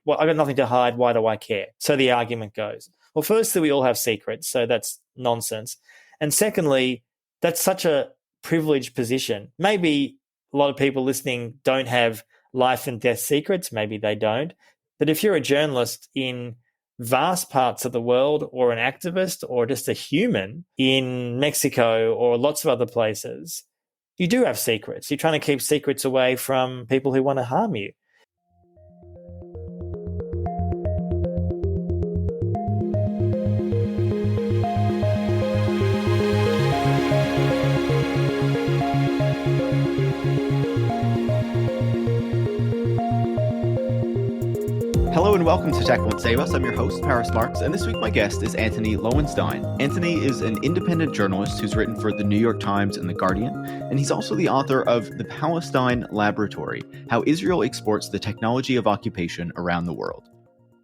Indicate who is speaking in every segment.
Speaker 1: well, I got nothing to hide. Why do I care? So the argument goes. Well, firstly, we all have secrets, so that's nonsense. And secondly, that's such a privileged position. Maybe a lot of people listening don't have life and death secrets. Maybe they don't. But if you're a journalist in vast parts of the world, or an activist, or just a human in Mexico or lots of other places, you do have secrets. You're trying to keep secrets away from people who want to harm you.
Speaker 2: Hello and welcome to Tech Won't Save Us. I'm your host, Marx, and this week my guest is Antony Loewenstein. Antony is an independent journalist who's written for the New York Times and The Guardian, and he's also the author of The Palestine Laboratory: How Israel Exports the Technology of Occupation Around the World.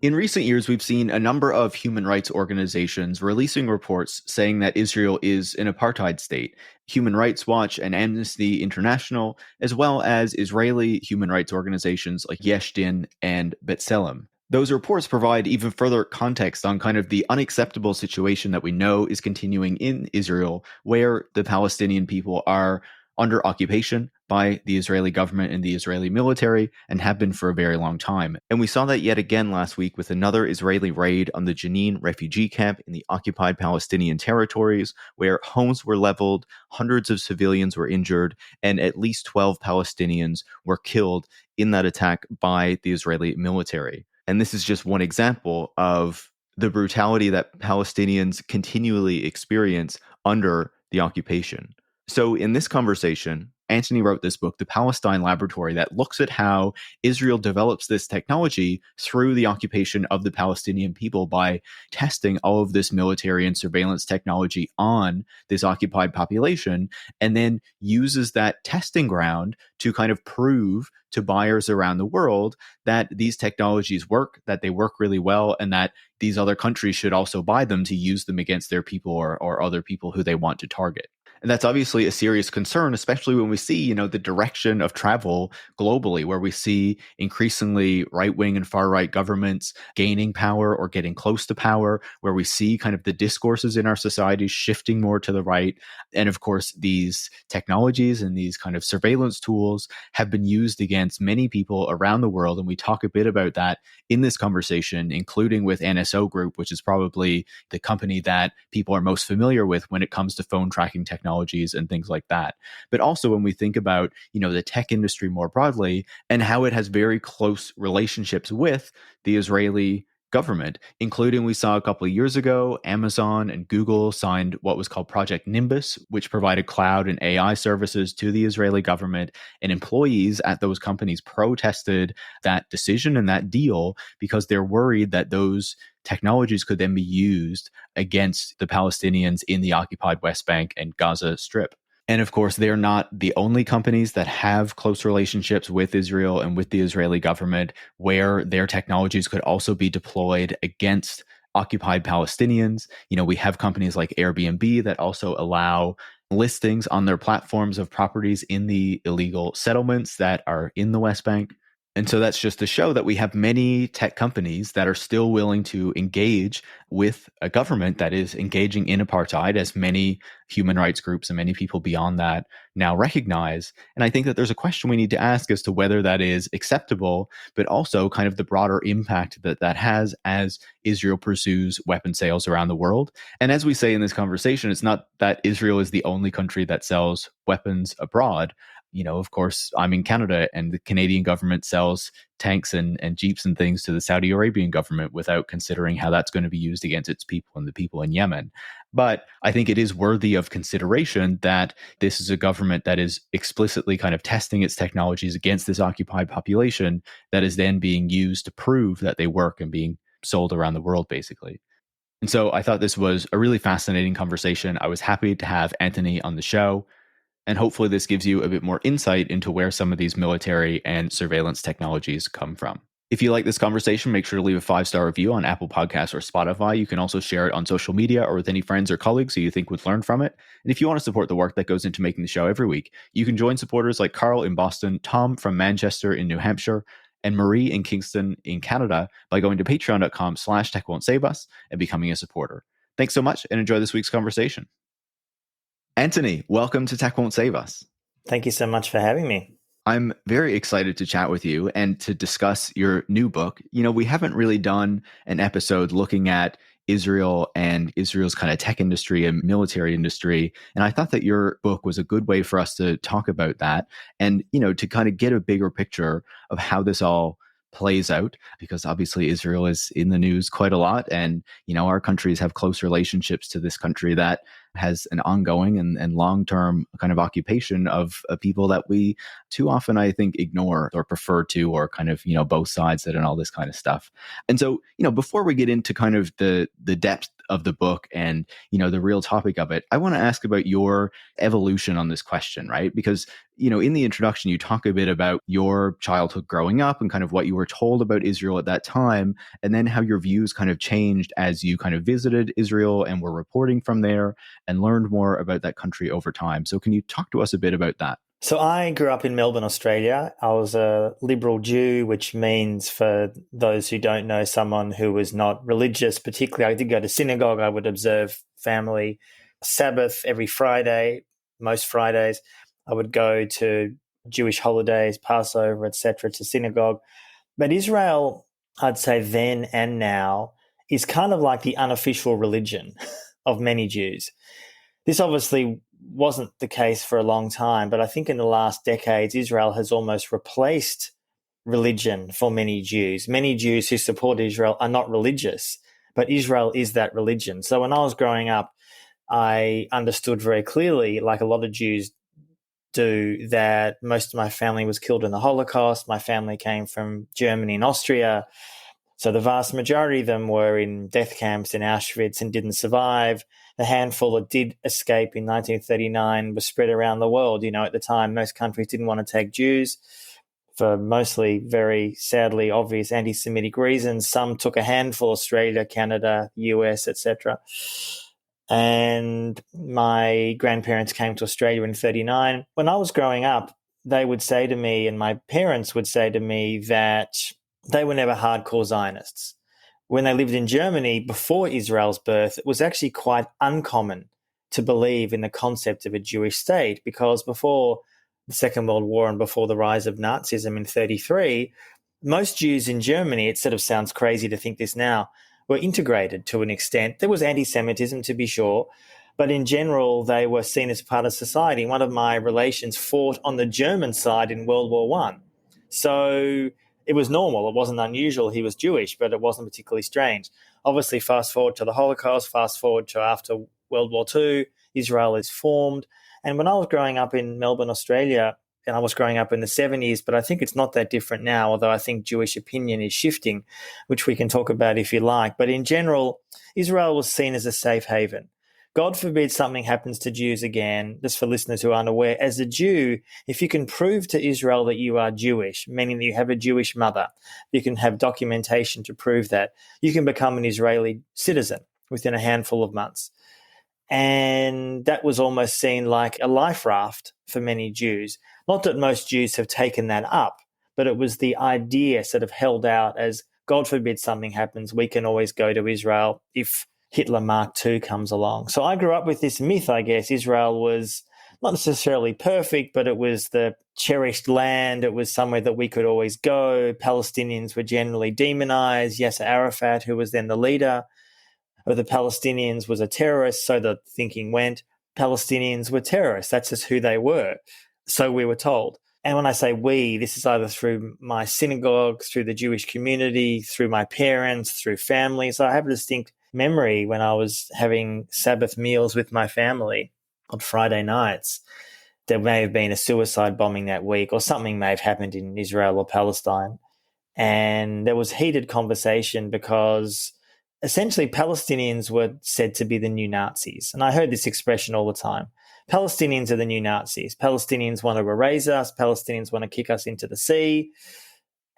Speaker 2: In recent years, we've seen a number of human rights organizations releasing reports saying that Israel is an apartheid state. Human Rights Watch and Amnesty International, as well as Israeli human rights organizations like Yesh Din and B'Tselem. Those reports provide even further context on kind of the unacceptable situation that we know is continuing in Israel, where the Palestinian people are under occupation by the Israeli government and the Israeli military, and have been for a very long time. And we saw that yet again last week with another Israeli raid on the Jenin refugee camp in the occupied Palestinian territories, where homes were leveled, hundreds of civilians were injured, and at least 12 Palestinians were killed in that attack by the Israeli military. And this is just one example of the brutality that Palestinians continually experience under the occupation. So in this conversation, Antony wrote this book, The Palestine Laboratory, that looks at how Israel develops this technology through the occupation of the Palestinian people by testing all of this military and surveillance technology on this occupied population, and then uses that testing ground to kind of prove to buyers around the world that these technologies work, that they work really well, and that these other countries should also buy them to use them against their people or other people who they want to target. And that's obviously a serious concern, especially when we see, the direction of travel globally, where we see increasingly right-wing and far-right governments gaining power or getting close to power, where we see kind of the discourses in our societies shifting more to the right. And of course, these technologies and these kind of surveillance tools have been used against many people around the world. And we talk a bit about that in this conversation, including with NSO Group, which is probably the company that people are most familiar with when it comes to phone tracking technologies and things like that. But also when we think about, the tech industry more broadly and how it has very close relationships with the Israeli government, including we saw a couple of years ago, Amazon and Google signed what was called Project Nimbus, which provided cloud and AI services to the Israeli government, and employees at those companies protested that decision and that deal because they're worried that those technologies could then be used against the Palestinians in the occupied West Bank and Gaza Strip. And of course, they're not the only companies that have close relationships with Israel and with the Israeli government, where their technologies could also be deployed against occupied Palestinians. We have companies like Airbnb that also allow listings on their platforms of properties in the illegal settlements that are in the West Bank. And so that's just to show that we have many tech companies that are still willing to engage with a government that is engaging in apartheid, as many human rights groups and many people beyond that now recognize. And I think that there's a question we need to ask as to whether that is acceptable, but also kind of the broader impact that that has as Israel pursues weapon sales around the world. And as we say in this conversation, it's not that Israel is the only country that sells weapons abroad. Of course, I'm in Canada, and the Canadian government sells tanks and jeeps and things to the Saudi Arabian government without considering how that's going to be used against its people and the people in Yemen. But I think it is worthy of consideration that this is a government that is explicitly kind of testing its technologies against this occupied population that is then being used to prove that they work and being sold around the world, basically. And so I thought this was a really fascinating conversation. I was happy to have Antony on the show. And hopefully this gives you a bit more insight into where some of these military and surveillance technologies come from. If you like this conversation, make sure to leave a 5-star review on Apple Podcasts or Spotify. You can also share it on social media or with any friends or colleagues who you think would learn from it. And if you want to support the work that goes into making the show every week, you can join supporters like Carl in Boston, Tom from Manchester in New Hampshire, and Marie in Kingston in Canada by going to patreon.com/techwon'tsaveuss and becoming a supporter. Thanks so much and enjoy this week's conversation. Antony, welcome to Tech Won't Save Us.
Speaker 1: Thank you so much for having me.
Speaker 2: I'm very excited to chat with you and to discuss your new book. We haven't really done an episode looking at Israel and Israel's kind of tech industry and military industry. And I thought that your book was a good way for us to talk about that and, to kind of get a bigger picture of how this all plays out, because obviously Israel is in the news quite a lot. And, our countries have close relationships to this country that has an ongoing and long-term kind of occupation of people that we too often, I think, ignore or prefer to, or kind of, both sides that and all this kind of stuff. And so, before we get into kind of the depth of the book and, the real topic of it, I want to ask about your evolution on this question, right? Because, in the introduction, you talk a bit about your childhood growing up and kind of what you were told about Israel at that time, and then how your views kind of changed as you kind of visited Israel and were reporting from there and learned more about that country over time. So can you talk to us a bit about that?
Speaker 1: So I grew up in Melbourne, Australia. I was a liberal Jew, which means, for those who don't know, someone who was not religious. Particularly, I did go to synagogue. I would observe family Sabbath every Friday, most Fridays. I would go to Jewish holidays, Passover, etc., to synagogue. But Israel, I'd say then and now, is kind of like the unofficial religion of many Jews. This obviously wasn't the case for a long time, but I think in the last decades, Israel has almost replaced religion for many Jews. Many Jews who support Israel are not religious, but Israel is that religion. So when I was growing up, I understood very clearly, like a lot of Jews do, that most of my family was killed in the Holocaust. My family came from Germany and Austria. So the vast majority of them were in death camps in Auschwitz and didn't survive. The handful that did escape in 1939 was spread around the world. At the time, most countries didn't want to take Jews for mostly very sadly obvious anti-Semitic reasons. Some took a handful: Australia, Canada, US, etc. And my grandparents came to Australia in 1939. When I was growing up, they would say to me, and my parents would say to me, that they were never hardcore Zionists. When they lived in Germany before Israel's birth, it was actually quite uncommon to believe in the concept of a Jewish state, because before the Second World War and before the rise of Nazism in 1933, most Jews in Germany, it sort of sounds crazy to think this now, were integrated to an extent. There was anti-Semitism, to be sure, but in general, they were seen as part of society. One of my relations fought on the German side in World War I. So it was normal. It wasn't unusual. He was Jewish, but it wasn't particularly strange. Obviously, fast forward to the Holocaust, fast forward to after World War II, Israel is formed. And when I was growing up in Melbourne, Australia, and I was growing up in the 70s, but I think it's not that different now, although I think Jewish opinion is shifting, which we can talk about if you like. But in general, Israel was seen as a safe haven. God forbid something happens to Jews again, just for listeners who aren't aware. As a Jew, if you can prove to Israel that you are Jewish, meaning that you have a Jewish mother, you can have documentation to prove that, you can become an Israeli citizen within a handful of months. And that was almost seen like a life raft for many Jews. Not that most Jews have taken that up, but it was the idea sort of held out as, God forbid something happens, we can always go to Israel if Hitler Mark II comes along. So I grew up with this myth, I guess. Israel was not necessarily perfect, but it was the cherished land. It was somewhere that we could always go. Palestinians were generally demonized. Yasser Arafat, who was then the leader of the Palestinians, was a terrorist. So the thinking went, Palestinians were terrorists. That's just who they were. So we were told. And when I say we, this is either through my synagogue, through the Jewish community, through my parents, through family. So I have a distinct memory when I was having Sabbath meals with my family on Friday nights. There may have been a suicide bombing that week, or something may have happened in Israel or Palestine. And there was heated conversation because essentially Palestinians were said to be the new Nazis. And I heard this expression all the time. Palestinians are the new Nazis. Palestinians want to erase us. Palestinians want to kick us into the sea.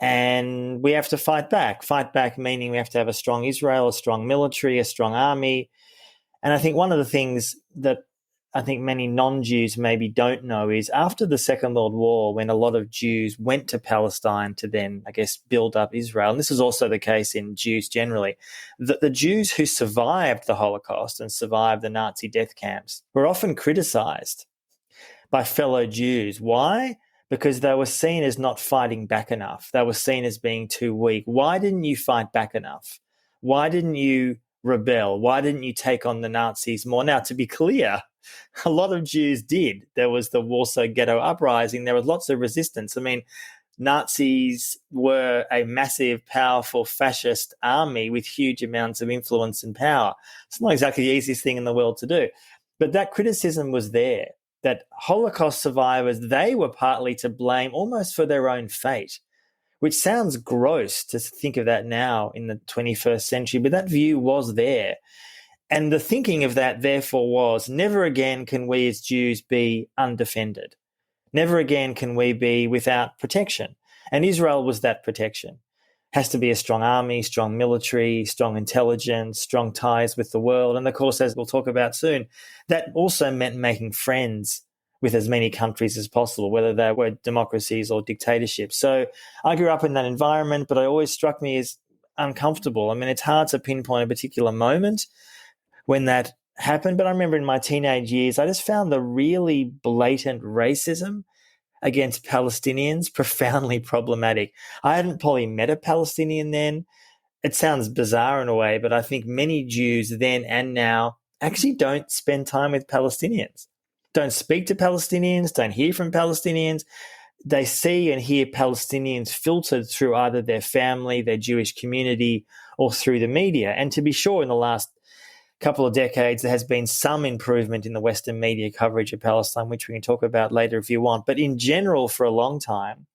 Speaker 1: And we have to fight back. Fight back meaning we have to have a strong Israel, a strong military, a strong army. And I think one of the things that I think many non-Jews maybe don't know is after the Second World War, when a lot of Jews went to Palestine to then, I guess, build up Israel, and this is also the case in Jews generally, that the Jews who survived the Holocaust and survived the Nazi death camps were often criticized by fellow Jews. Why? Because they were seen as not fighting back enough. They were seen as being too weak. Why didn't you fight back enough? Why didn't you rebel? Why didn't you take on the Nazis more? Now, to be clear, a lot of Jews did. There was the Warsaw Ghetto Uprising. There was lots of resistance. I mean, Nazis were a massive, powerful fascist army with huge amounts of influence and power. It's not exactly the easiest thing in the world to do. But that criticism was there, that Holocaust survivors, they were partly to blame almost for their own fate, which sounds gross to think of that now in the 21st century, but that view was there. And the thinking of that, therefore, was never again can we as Jews be undefended. Never again can we be without protection. And Israel was that protection. Has to be a strong army, strong military, strong intelligence, strong ties with the world. And of course, as we'll talk about soon, that also meant making friends with as many countries as possible, whether they were democracies or dictatorships. So I grew up in that environment, but it always struck me as uncomfortable. I mean, it's hard to pinpoint a particular moment when that happened, but I remember in my teenage years, I just found the really blatant racism against Palestinians profoundly problematic. I hadn't probably met a Palestinian then. It sounds bizarre in a way, but I think many Jews then and now actually don't spend time with Palestinians, don't speak to Palestinians, don't hear from Palestinians. They see and hear Palestinians filtered through either their family, their Jewish community, or through the media. And to be sure, in the last couple of decades, there has been some improvement in the Western media coverage of Palestine, which we can talk about later if you want. But in general, for a long time,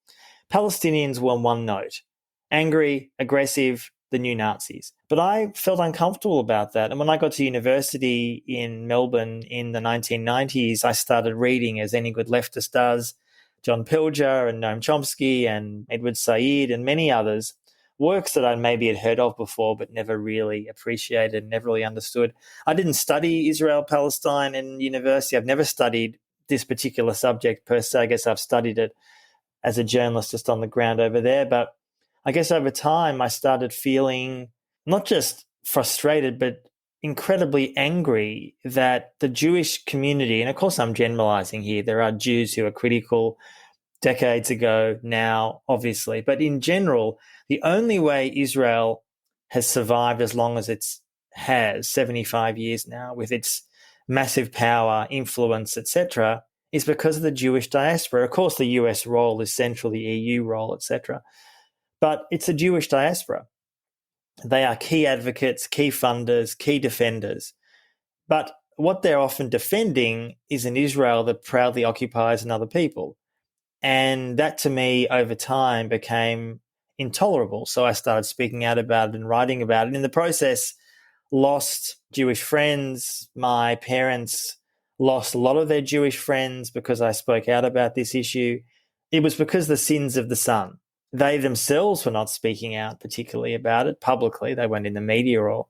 Speaker 1: Palestinians were one note: angry, aggressive, the new Nazis. But I felt uncomfortable about that. And when I got to university in Melbourne in the 1990s, I started reading, as any good leftist does, John Pilger and Noam Chomsky and Edward Said and many others, works that I maybe had heard of before but never really appreciated, never really understood. I didn't study Israel-Palestine in university. I've never studied this particular subject per se. I guess I've studied it as a journalist just on the ground over there. But I guess over time I started feeling not just frustrated but incredibly angry that the Jewish community, and of course I'm generalizing here, there are Jews who are critical decades ago now, obviously, but in general, the only way Israel has survived as long as it has, 75 years now, with its massive power, influence, etc., is because of the Jewish diaspora. Of course, the US role is central, the EU role, etc., but it's a Jewish diaspora. They are key advocates, key funders, key defenders. But what they're often defending is an Israel that proudly occupies another people. And that, to me, over time became intolerable. So I started speaking out about it and writing about it. In the process, lost Jewish friends. My parents lost a lot of their Jewish friends because I spoke out about this issue. It was because the sins of the son. They themselves were not speaking out particularly about it publicly. They weren't in the media or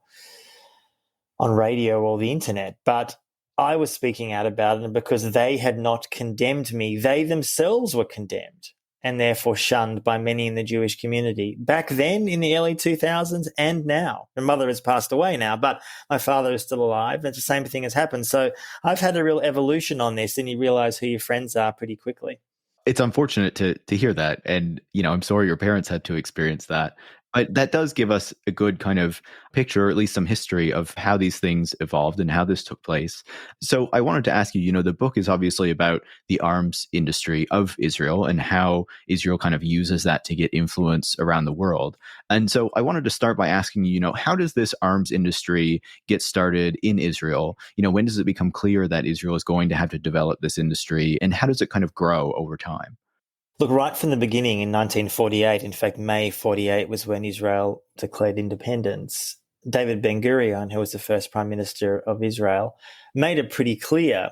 Speaker 1: on radio or the internet. But I was speaking out about it because they had not condemned me. They themselves were condemned and therefore shunned by many in the Jewish community. Back then in the early 2000s and now. My mother has passed away now, but my father is still alive. And the same thing has happened. So I've had a real evolution on this, and you realize who your friends are pretty quickly.
Speaker 2: It's unfortunate to hear that. And, I'm sorry your parents had to experience that. But that does give us a good kind of picture, or at least some history of how these things evolved and how this took place. So I wanted to ask you, the book is obviously about the arms industry of Israel and how Israel kind of uses that to get influence around the world. And so I wanted to start by asking you, how does this arms industry get started in Israel? When does it become clear that Israel is going to have to develop this industry, and how does it kind of grow over time?
Speaker 1: Look, right from the beginning in 1948, in fact, May 48 was when Israel declared independence. David Ben-Gurion, who was the first prime minister of Israel, made it pretty clear.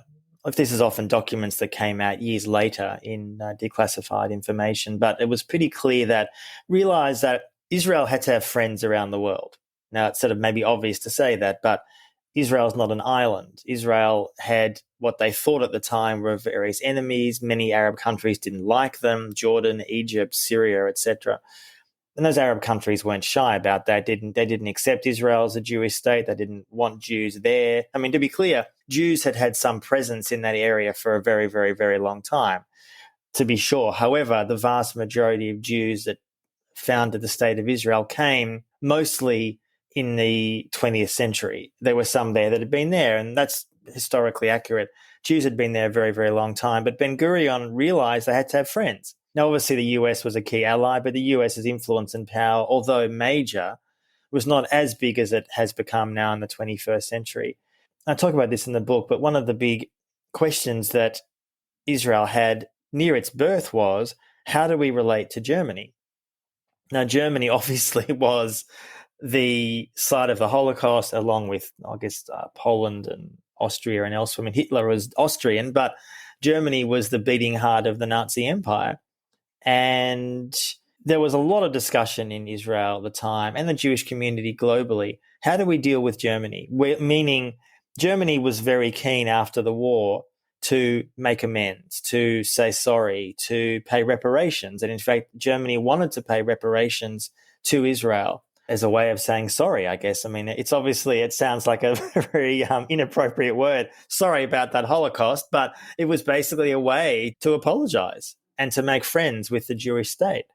Speaker 1: This is often documents that came out years later in declassified information, but it was pretty clear that realized that Israel had to have friends around the world. Now, it's sort of maybe obvious to say that, but Israel's not an island. Israel had what they thought at the time were various enemies. Many Arab countries didn't like them, Jordan, Egypt, Syria, etc. And those Arab countries weren't shy about that. They didn't accept Israel as a Jewish state. They didn't want Jews there. I mean, to be clear, Jews had some presence in that area for a very, very, very long time, to be sure. However, the vast majority of Jews that founded the state of Israel came mostly in the 20th century. There were some there that had been there, and that's historically accurate. Jews had been there a very, very long time, but Ben-Gurion realized they had to have friends. Now, obviously, the US was a key ally, but the US's influence and power, although major, was not as big as it has become now in the 21st century. I talk about this in the book, but one of the big questions that Israel had near its birth was, how do we relate to Germany? Now, Germany obviously was the site of the Holocaust, along with, I guess, Poland and Austria and elsewhere. I mean, Hitler was Austrian, but Germany was the beating heart of the Nazi Empire. And there was a lot of discussion in Israel at the time and the Jewish community globally. How do we deal with Germany? Meaning Germany was very keen after the war to make amends, to say sorry, to pay reparations. And in fact, Germany wanted to pay reparations to Israel as a way of saying sorry, I guess. I mean, it sounds like a very inappropriate word, sorry about that Holocaust, but it was basically a way to apologize and to make friends with the Jewish state.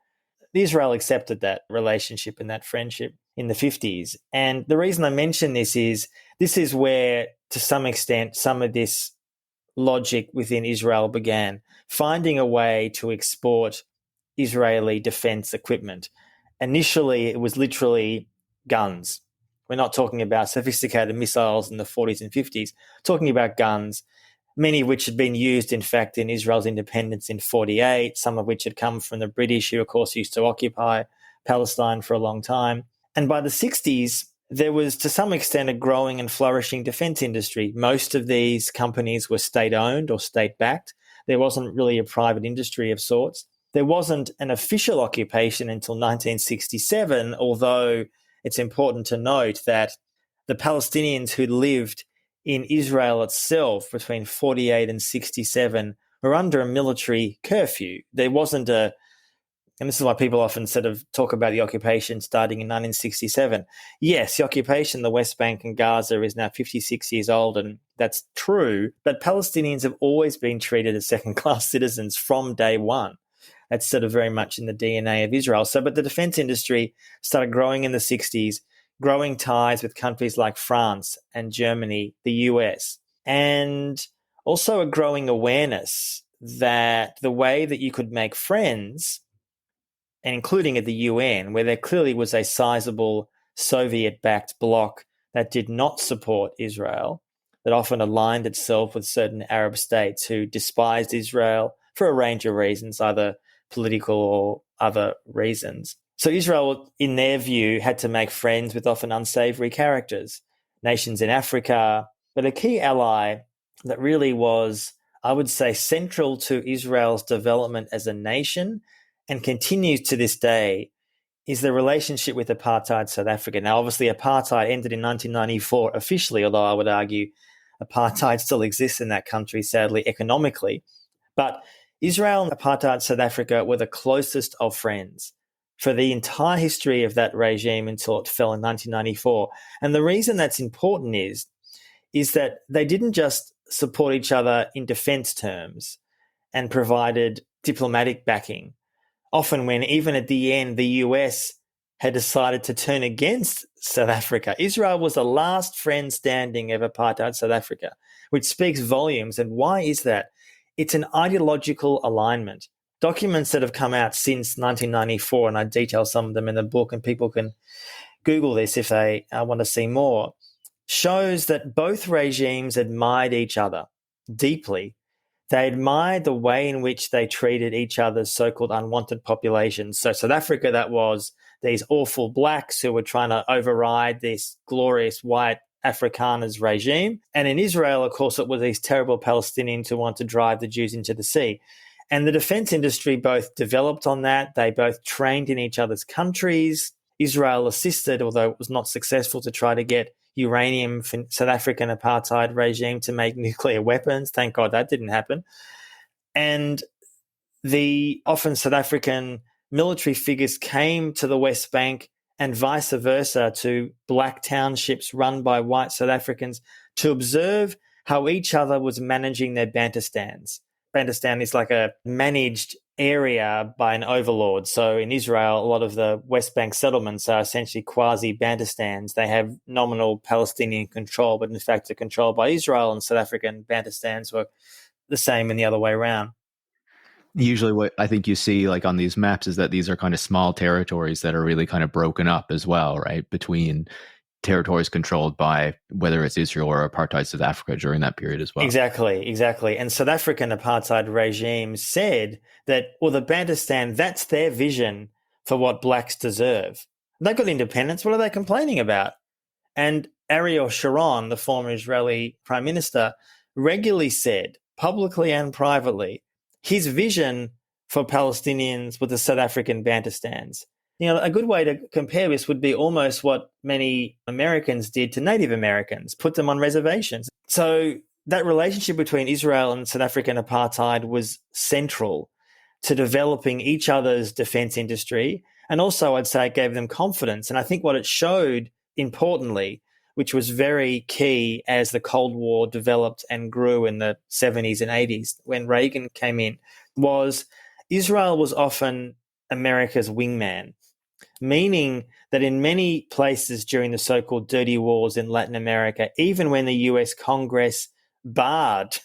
Speaker 1: Israel accepted that relationship and that friendship in the 50s. And the reason I mention this is where, to some extent, some of this logic within Israel began, finding a way to export Israeli defense equipment. Initially, it was literally guns. We're not talking about sophisticated missiles in the 40s and 50s, talking about guns, many of which had been used, in fact, in Israel's independence in 1948, some of which had come from the British, who, of course, used to occupy Palestine for a long time. And by the 60s, there was, to some extent, a growing and flourishing defense industry. Most of these companies were state-owned or state-backed. There wasn't really a private industry of sorts. There wasn't an official occupation until 1967, although it's important to note that the Palestinians who lived in Israel itself between 48 and 67 were under a military curfew. There wasn't and this is why people often sort of talk about the occupation starting in 1967. Yes, the occupation, the West Bank and Gaza, is now 56 years old, and that's true, but Palestinians have always been treated as second-class citizens from day one. That's sort of very much in the DNA of Israel. But the defense industry started growing in the 60s, growing ties with countries like France and Germany, the US, and also a growing awareness that the way that you could make friends, and including at the UN, where there clearly was a sizable Soviet-backed bloc that did not support Israel, that often aligned itself with certain Arab states who despised Israel for a range of reasons, either political or other reasons. So Israel, in their view, had to make friends with often unsavory characters, nations in Africa, but a key ally that really was, I would say, central to Israel's development as a nation and continues to this day is the relationship with apartheid South Africa. Now, obviously, apartheid ended in 1994 officially, although I would argue apartheid still exists in that country, sadly, economically. But Israel and apartheid South Africa were the closest of friends for the entire history of that regime until it fell in 1994. And the reason that's important is that they didn't just support each other in defense terms and provided diplomatic backing. Often when, even at the end, the US had decided to turn against South Africa. Israel was the last friend standing of apartheid South Africa, which speaks volumes. And why is that? It's an ideological alignment. Documents that have come out since 1994, and I detail some of them in the book, and people can Google this if they want to see more, shows that both regimes admired each other deeply. They admired the way in which they treated each other's so-called unwanted populations. So South Africa, that was these awful blacks who were trying to override this glorious white Afrikaners regime. And in Israel, of course, it was these terrible Palestinians who wanted to drive the Jews into the sea. And the defense industry both developed on that. They both trained in each other's countries. Israel assisted, although it was not successful, to try to get uranium for South African apartheid regime to make nuclear weapons. Thank God that didn't happen. And the often South African military figures came to the West Bank and vice versa to black townships run by white South Africans to observe how each other was managing their bantustans. Bantustan is like a managed area by an overlord. So in Israel, a lot of the West Bank settlements are essentially quasi-bantustans. They have nominal Palestinian control, but in fact are controlled by Israel, and South African bantustans were the same and the other way around.
Speaker 2: Usually what I think you see like on these maps is that these are kind of small territories that are really kind of broken up as well, right? Between territories controlled by whether it's Israel or apartheid South Africa during that period as well.
Speaker 1: Exactly. And South African apartheid regime said that, well, the Bantustan, that's their vision for what blacks deserve. They got independence. What are they complaining about? And Ariel Sharon, the former Israeli prime minister, regularly said, publicly and privately, his vision for Palestinians with the South African Bantustans. You know, a good way to compare this would be almost what many Americans did to Native Americans, put them on reservations. So that relationship between Israel and South African apartheid was central to developing each other's defense industry. And also, I'd say it gave them confidence. And I think what it showed, importantly, which was very key as the Cold War developed and grew in the 70s and 80s when Reagan came in, was Israel was often America's wingman, meaning that in many places during the so-called dirty wars in Latin America, even when the US Congress barred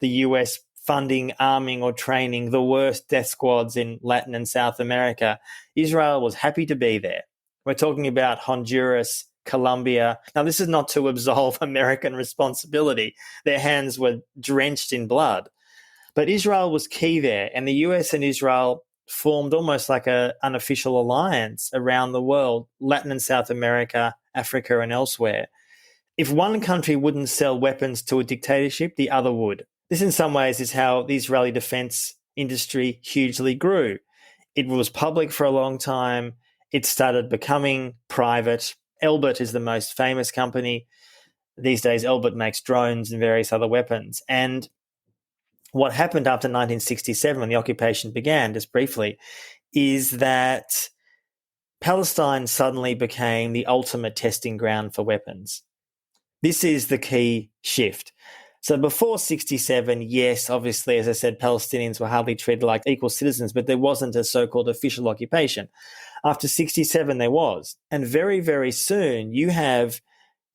Speaker 1: the US funding, arming or training the worst death squads in Latin and South America, Israel was happy to be there. We're talking about Honduras, Colombia. Now, this is not to absolve American responsibility. Their hands were drenched in blood. But Israel was key there, and the US and Israel formed almost like an unofficial alliance around the world, Latin and South America, Africa, and elsewhere. If one country wouldn't sell weapons to a dictatorship, the other would. This, in some ways, is how the Israeli defense industry hugely grew. It was public for a long time. It started becoming private. Elbit is the most famous company. These days, Elbit makes drones and various other weapons. And what happened after 1967, when the occupation began, just briefly, is that Palestine suddenly became the ultimate testing ground for weapons. This is the key shift. So before 67, yes, obviously, as I said, Palestinians were hardly treated like equal citizens, but there wasn't a so-called official occupation. After 67, there was. And very, very soon, you have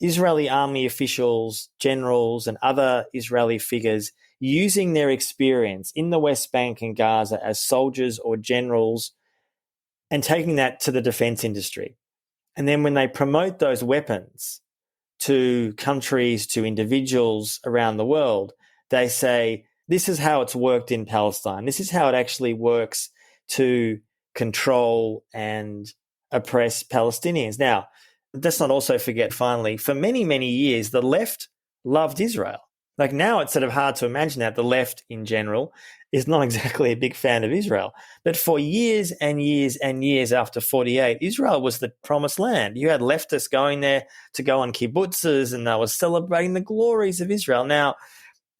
Speaker 1: Israeli army officials, generals, and other Israeli figures using their experience in the West Bank and Gaza as soldiers or generals and taking that to the defense industry. And then when they promote those weapons to countries, to individuals around the world, they say, this is how it's worked in Palestine. This is how it actually works to control and oppress Palestinians. Now, let's not also forget, finally, for many, many years, the left loved Israel. Like now it's sort of hard to imagine that the left in general is not exactly a big fan of Israel. But for years and years and years after 48, Israel was the promised land. You had leftists going there to go on kibbutzes and they were celebrating the glories of Israel. Now,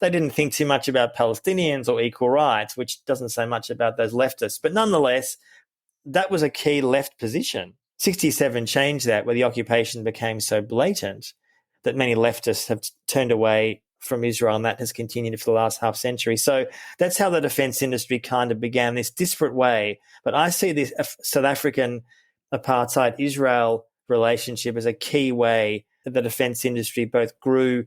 Speaker 1: they didn't think too much about Palestinians or equal rights, which doesn't say much about those leftists. But nonetheless, that was a key left position. 67 changed that, where the occupation became so blatant that many leftists have turned away from Israel, and that has continued for the last half century. So that's how the defense industry kind of began, this disparate way. But I see this South African apartheid-Israel relationship as a key way that the defense industry both grew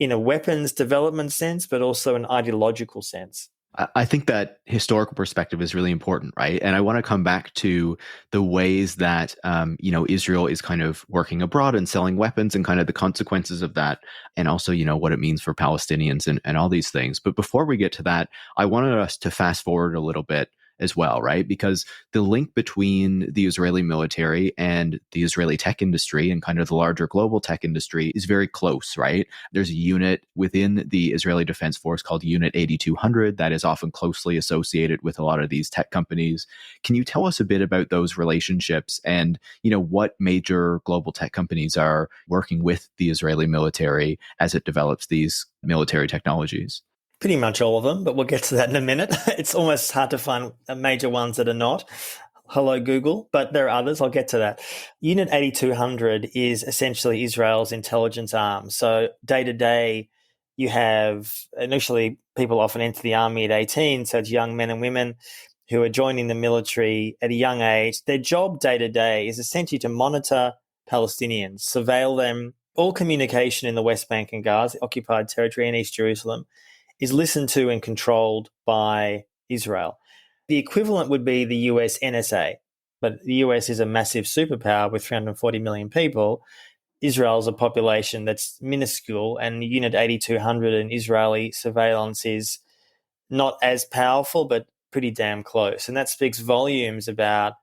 Speaker 1: in a weapons development sense, but also an ideological sense.
Speaker 2: I think that historical perspective is really important, right? And I want to come back to the ways that, Israel is kind of working abroad and selling weapons and kind of the consequences of that. And also, what it means for Palestinians and all these things. But before we get to that, I wanted us to fast forward a little bit, as well, right? Because the link between the Israeli military and the Israeli tech industry and kind of the larger global tech industry is very close, right? There's a unit within the Israeli Defense Force called Unit 8200 that is often closely associated with a lot of these tech companies. Can you tell us a bit about those relationships and, what major global tech companies are working with the Israeli military as it develops these military technologies?
Speaker 1: Pretty much all of them, but we'll get to that in a minute. It's almost hard to find major ones that are not. Hello, Google, but there are others. I'll get to that. Unit 8200 is essentially Israel's intelligence arm. So day to day, you have initially people often enter the army at 18, so it's young men and women who are joining the military at a young age. Their job day to day is essentially to monitor Palestinians, surveil them. All communication in the West Bank and Gaza, occupied territory, and East Jerusalem is listened to and controlled by Israel. The equivalent would be the US NSA, but the US is a massive superpower with 340 million people. Israel is a population that's minuscule, and Unit 8200 in Israeli surveillance is not as powerful, but pretty damn close. And that speaks volumes about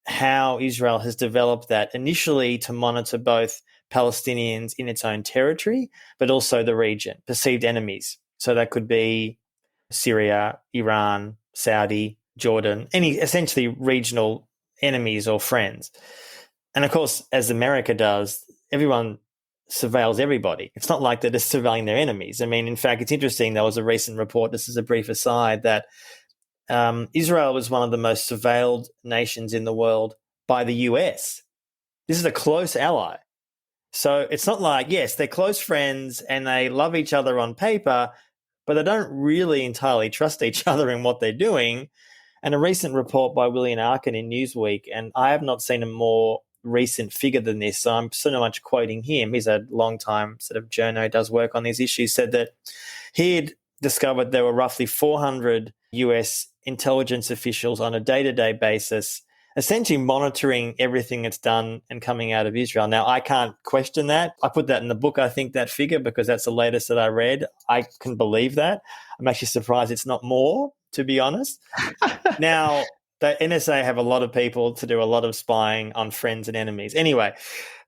Speaker 1: how Israel has developed that initially to monitor both Palestinians in its own territory, but also the region, perceived enemies. So that could be Syria, Iran, Saudi, Jordan, any essentially regional enemies or friends. And of course, as America does, everyone surveils everybody. It's not like they're just surveilling their enemies. I mean, in fact, it's interesting. There was a recent report, this is a brief aside, that Israel was one of the most surveilled nations in the world by the US. This is a close ally. So it's not like, yes, they're close friends and they love each other on paper, but they don't really entirely trust each other in what they're doing. And a recent report by William Arkin in Newsweek, and I have not seen a more recent figure than this, so I'm so much quoting him. He's a long-time sort of journo, does work on these issues, said that he had discovered there were roughly 400 US intelligence officials on a day-to-day basis essentially monitoring everything that's done and coming out of Israel. Now, I can't question that. I put that in the book, I think, that figure, because that's the latest that I read. I can believe that. I'm actually surprised it's not more, to be honest. Now, the NSA have a lot of people to do a lot of spying on friends and enemies. Anyway,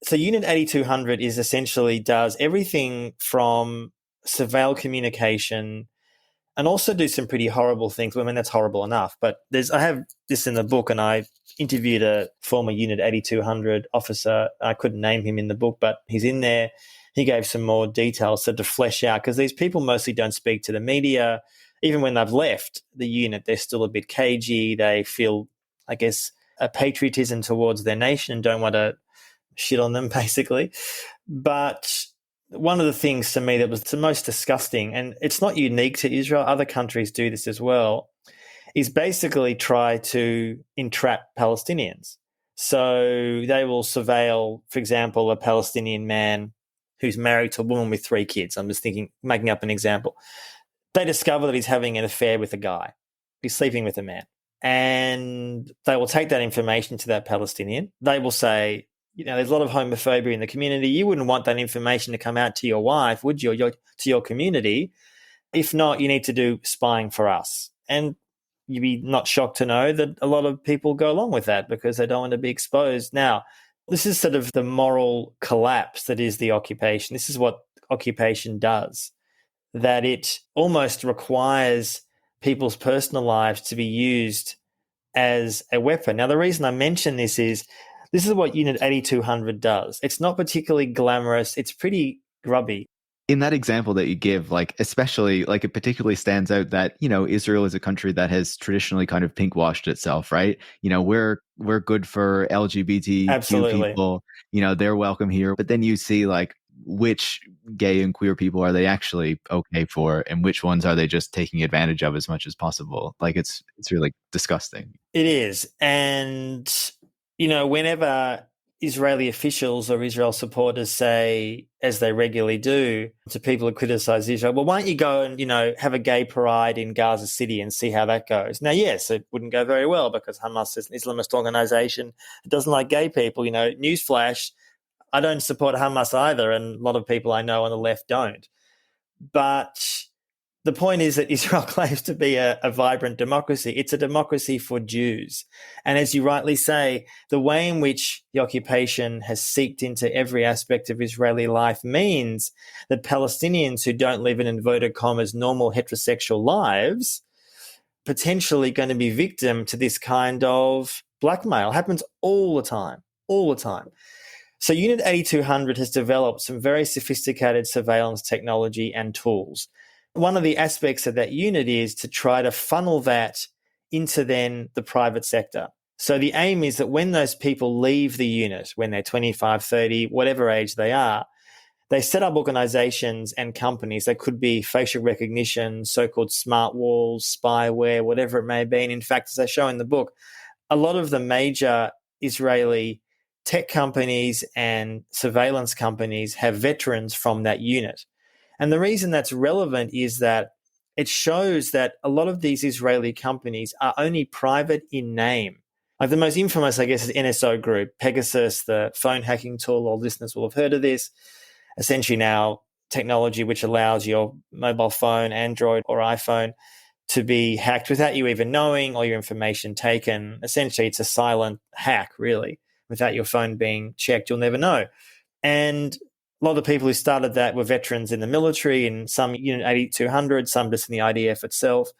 Speaker 1: so Unit 8200 is essentially does everything from surveil communication and also do some pretty horrible things. I mean, that's horrible enough, but I have this in the book, and I interviewed a former Unit 8200 officer. I couldn't name him in the book, but he's in there. He gave some more details to flesh out, because these people mostly don't speak to the media. Even when they've left the unit, they're still a bit cagey. They feel, I guess, a patriotism towards their nation and don't want to shit on them, basically. But one of the things to me that was the most disgusting, and it's not unique to Israel, other countries do this as well, is basically try to entrap Palestinians. So they will surveil, for example, a Palestinian man who's married to a woman with 3 kids. I'm just making up an example. They discover that he's having an affair with a guy. He's sleeping with a man. And they will take that information to that Palestinian. They will say, there's a lot of homophobia in the community. You wouldn't want that information to come out to your wife, would you, to your community? If not, you need to do spying for us. And you'd be not shocked to know that a lot of people go along with that because they don't want to be exposed. Now, this is sort of the moral collapse that is the occupation. This is what occupation does, that it almost requires people's personal lives to be used as a weapon. Now, the reason I mention this is what Unit 8200 does. It's not particularly glamorous. It's pretty grubby.
Speaker 2: In that example that you give, especially, it particularly stands out that, Israel is a country that has traditionally kind of pinkwashed itself, right? We're good for LGBTQ
Speaker 1: Absolutely.
Speaker 2: people, they're welcome here. But then you see which gay and queer people are they actually okay for, and which ones are they just taking advantage of as much as possible? It's really disgusting.
Speaker 1: It is. And, whenever Israeli officials or Israel supporters say, as they regularly do, to people who criticize Israel, well, why don't you go and, have a gay pride in Gaza City and see how that goes? Now, yes, it wouldn't go very well because Hamas is an Islamist organization. It doesn't like gay people. Newsflash, I don't support Hamas either, and a lot of people I know on the left don't. But the point is that Israel claims to be a vibrant democracy. It's a democracy for Jews. And as you rightly say, the way in which the occupation has seeped into every aspect of Israeli life means that Palestinians who don't live in inverted commas normal heterosexual lives potentially going to be victim to this kind of blackmail. It happens all the time, all the time. So Unit 8200 has developed some very sophisticated surveillance technology and tools. One of the aspects of that unit is to try to funnel that into then the private sector. So the aim is that when those people leave the unit, when they're 25, 30, whatever age they are, they set up organizations and companies that could be facial recognition, so-called smart walls, spyware, whatever it may be. And in fact, as I show in the book, a lot of the major Israeli tech companies and surveillance companies have veterans from that unit. And the reason that's relevant is that it shows that a lot of these Israeli companies are only private in name. Like the most infamous, I guess, is NSO Group, Pegasus, the phone hacking tool. All listeners will have heard of this. Essentially now technology which allows your mobile phone, Android or iPhone, to be hacked without you even knowing, or your information taken. Essentially, it's a silent hack, really. Without your phone being checked, you'll never know. And a lot of the people who started that were veterans in the military, and some Unit 8200, some just in the IDF itself.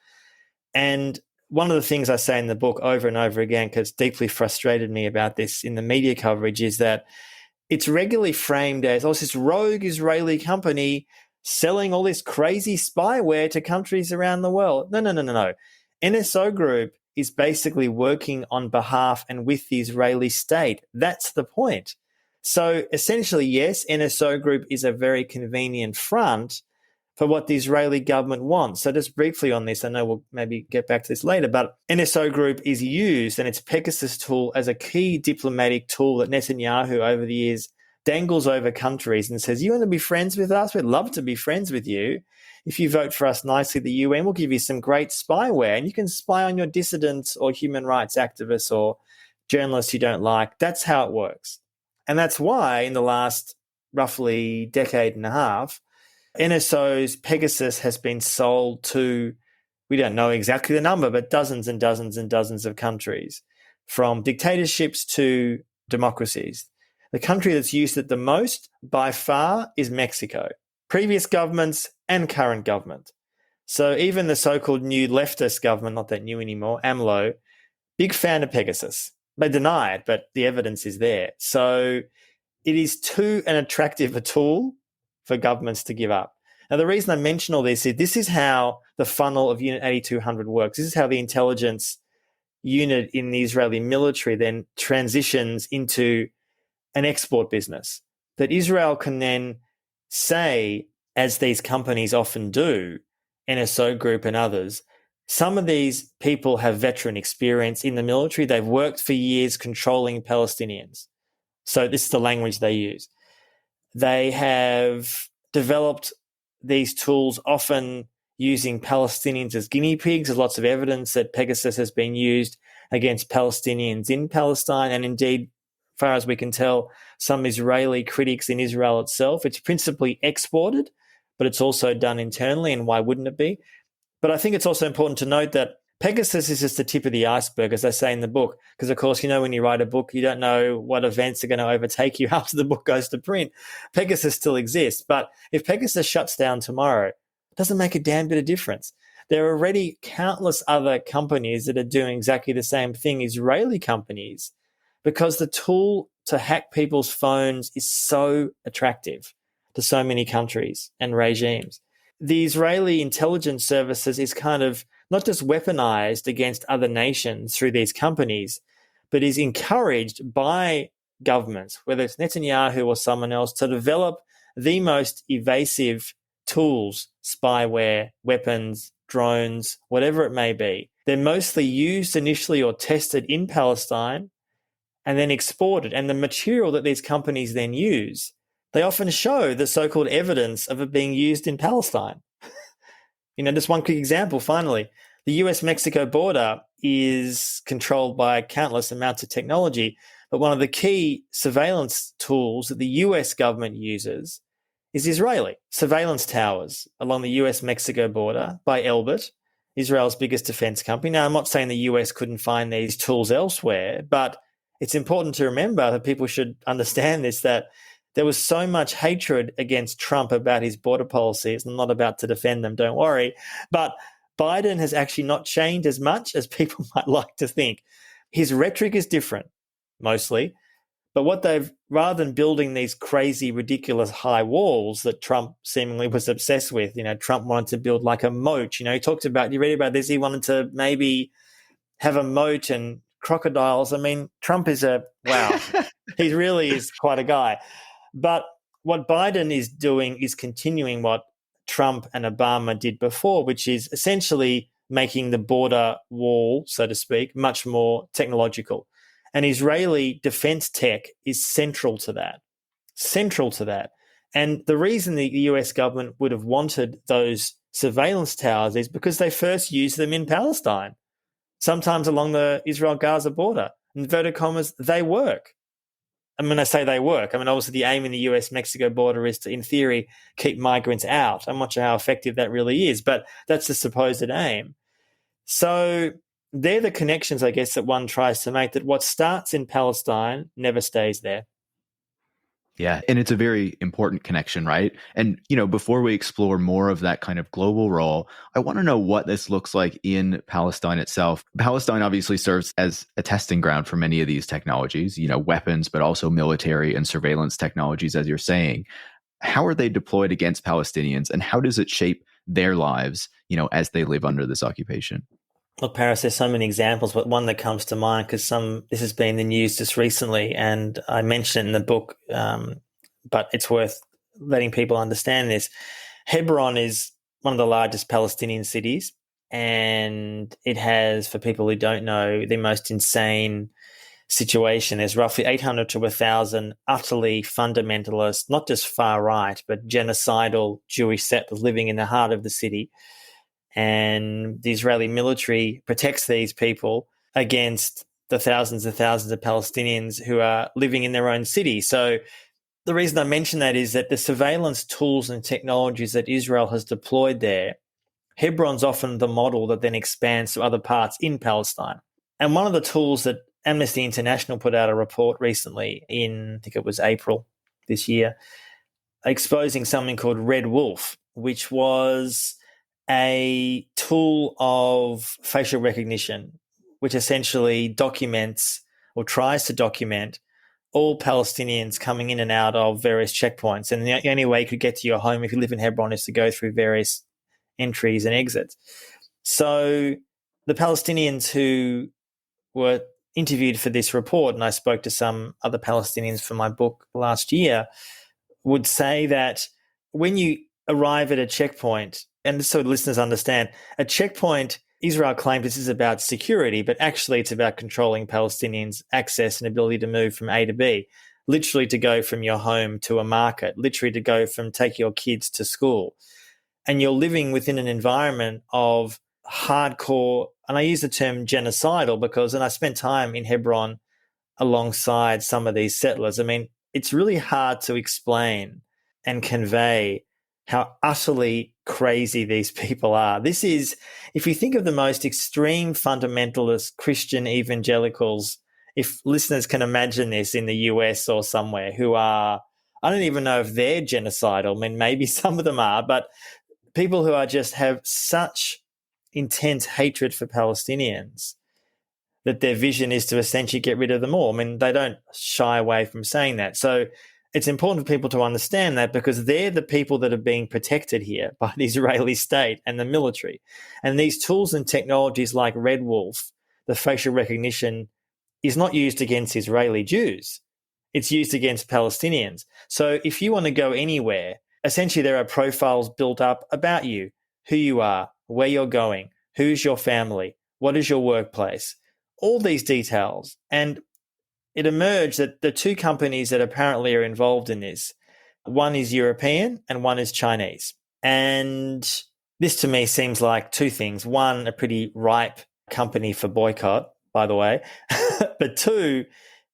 Speaker 1: And one of the things I say in the book over and over again, because deeply frustrated me about this in the media coverage, is that it's regularly framed as, oh, it's this rogue Israeli company selling all this crazy spyware to countries around the world. No. NSO Group is basically working on behalf and with the Israeli state. That's the point. So essentially, yes, NSO Group is a very convenient front for what the Israeli government wants. So just briefly on this, I know we'll maybe get back to this later, but NSO Group is used, and its Pegasus tool, as a key diplomatic tool that Netanyahu over the years dangles over countries and says, you want to be friends with us? We'd love to be friends with you. If you vote for us nicely, the UN will give you some great spyware, and you can spy on your dissidents or human rights activists or journalists you don't like. That's how it works. And that's why in the last roughly decade and a half, NSO's Pegasus has been sold to, we don't know exactly the number, but dozens and dozens and dozens of countries, from dictatorships to democracies. The country that's used it the most by far is Mexico. Previous governments and current government. So even the so-called new leftist government, not that new anymore, AMLO, big fan of Pegasus. They deny it, but the evidence is there. So it is too an attractive a tool for governments to give up. Now, the reason I mention all this is how the funnel of Unit 8200 works. This is how the intelligence unit in the Israeli military then transitions into an export business that Israel can then say, as these companies often do, NSO Group and others, some of these people have veteran experience in the military. They've worked for years controlling Palestinians. So this is the language they use. They have developed these tools often using Palestinians as guinea pigs. There's lots of evidence that Pegasus has been used against Palestinians in Palestine, and indeed, as far as we can tell, some Israeli critics in Israel itself. It's principally exported, but it's also done internally, and why wouldn't it be? But I think it's also important to note that Pegasus is just the tip of the iceberg, as I say in the book, because, of course, when you write a book, you don't know what events are going to overtake you after the book goes to print. Pegasus still exists, but if Pegasus shuts down tomorrow, it doesn't make a damn bit of difference. There are already countless other companies that are doing exactly the same thing, Israeli companies, because the tool to hack people's phones is so attractive to so many countries and regimes. The Israeli intelligence services is kind of not just weaponized against other nations through these companies, but is encouraged by governments, whether it's Netanyahu or someone else, to develop the most evasive tools, spyware, weapons, drones, whatever it may be. They're mostly used initially or tested in Palestine and then exported. And the material that these companies then use, they often show the so-called evidence of it being used in Palestine. Just one quick example, finally. The US-Mexico border is controlled by countless amounts of technology, but one of the key surveillance tools that the US government uses is Israeli. Surveillance towers along the US-Mexico border by Elbit, Israel's biggest defense company. Now, I'm not saying the US couldn't find these tools elsewhere, but it's important to remember that people should understand this, that there was so much hatred against Trump about his border policies. I'm not about to defend them, don't worry. But Biden has actually not changed as much as people might like to think. His rhetoric is different, mostly. But what they've, rather than building these crazy, ridiculous high walls that Trump seemingly was obsessed with, Trump wanted to build like a moat. He talked about, you read about this, he wanted to maybe have a moat and crocodiles. I mean, Trump is wow. He really is quite a guy. But what Biden is doing is continuing what Trump and Obama did before, which is essentially making the border wall, so to speak, much more technological. And Israeli defense tech is central to that. And the reason the US government would have wanted those surveillance towers is because they first used them in Palestine, sometimes along the Israel-Gaza border. In inverted commas, they work. And when I say they work, obviously the aim in the US-Mexico border is to, in theory, keep migrants out. I'm not sure how effective that really is, but that's the supposed aim. So they're the connections, I guess, that one tries to make, that what starts in Palestine never stays there.
Speaker 2: Yeah, and it's a very important connection, right? And, before we explore more of that kind of global role, I want to know what this looks like in Palestine itself. Palestine obviously serves as a testing ground for many of these technologies, weapons, but also military and surveillance technologies, as you're saying. How are they deployed against Palestinians, and how does it shape their lives, as they live under this occupation?
Speaker 1: Look, Paris, there's so many examples, but one that comes to mind, because this has been in the news just recently, and I mentioned it in the book, but it's worth letting people understand this. Hebron is one of the largest Palestinian cities, and it has, for people who don't know, the most insane situation. There's roughly 800 to 1,000 utterly fundamentalist, not just far right, but genocidal Jewish settlers living in the heart of the city. And the Israeli military protects these people against the thousands and thousands of Palestinians who are living in their own city. So the reason I mention that is that the surveillance tools and technologies that Israel has deployed there, Hebron's often the model that then expands to other parts in Palestine. And one of the tools that Amnesty International put out a report recently in, I think it was April this year, exposing something called Red Wolf, which was a tool of facial recognition, which essentially documents or tries to document all Palestinians coming in and out of various checkpoints. And the only way you could get to your home if you live in Hebron is to go through various entries and exits. So the Palestinians who were interviewed for this report, and I spoke to some other Palestinians for my book last year, would say that when you arrive at a checkpoint, and so listeners understand, a checkpoint, Israel claims this is about security, but actually it's about controlling Palestinians' access and ability to move from A to B, literally to go from your home to a market, literally to go from take your kids to school. And you're living within an environment of hardcore, and I use the term genocidal because, and I spent time in Hebron alongside some of these settlers. It's really hard to explain and convey how utterly crazy these people are. This is, if you think of the most extreme fundamentalist Christian evangelicals, if listeners can imagine this in the US or somewhere, who are, I don't even know if they're genocidal. Maybe some of them are, but people who are just have such intense hatred for Palestinians that their vision is to essentially get rid of them all. They don't shy away from saying that. So it's important for people to understand that, because they're the people that are being protected here by the Israeli state and the military. And these tools and technologies like Red Wolf, the facial recognition, is not used against Israeli Jews. It's used against Palestinians. So if you want to go anywhere, essentially there are profiles built up about you, who you are, where you're going, who's your family, what is your workplace, all these details. And it emerged that the two companies that apparently are involved in this, one is European and one is Chinese. And this to me seems like two things. One, a pretty ripe company for boycott, by the way. But two,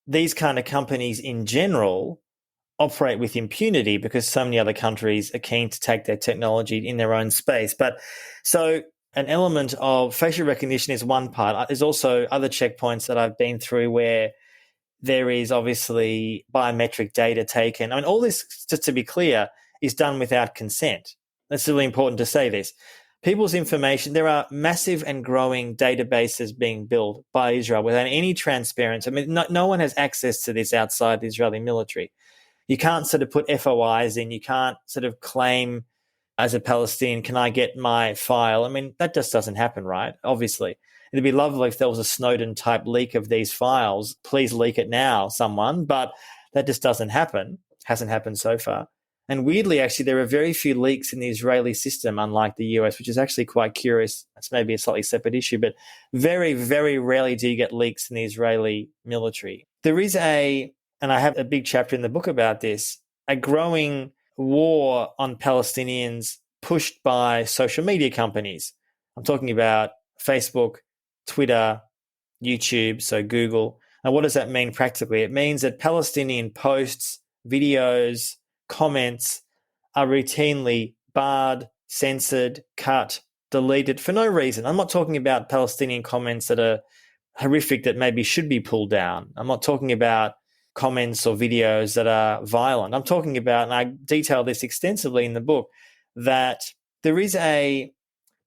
Speaker 1: these kind of companies in general operate with impunity because so many other countries are keen to take their technology in their own space. But so an element of facial recognition is one part. There's also other checkpoints that I've been through where there is obviously biometric data taken. I mean, all this, just to be clear, is done without consent. That's really important to say this. People's information, there are massive and growing databases being built by Israel without any transparency. I mean, no one has access to this outside the Israeli military. You can't sort of put FOIs in. You can't sort of claim as a Palestinian, can I get my file? I mean, that just doesn't happen, right? Obviously. It'd be lovely if there was a Snowden-type leak of these files. Please leak it now, someone. But that just doesn't happen. Hasn't happened so far. And weirdly, actually, there are very few leaks in the Israeli system, unlike the US, which is actually quite curious. It's maybe a slightly separate issue, but very, very rarely do you get leaks in the Israeli military. There is and I have a big chapter in the book about this, a growing war on Palestinians pushed by social media companies. I'm talking about Facebook, Twitter, YouTube, so Google. And what does that mean practically? It means that Palestinian posts, videos, comments are routinely barred, censored, cut, deleted for no reason. I'm not talking about Palestinian comments that are horrific that maybe should be pulled down. I'm not talking about comments or videos that are violent. I'm talking about, and I detail this extensively in the book, that there is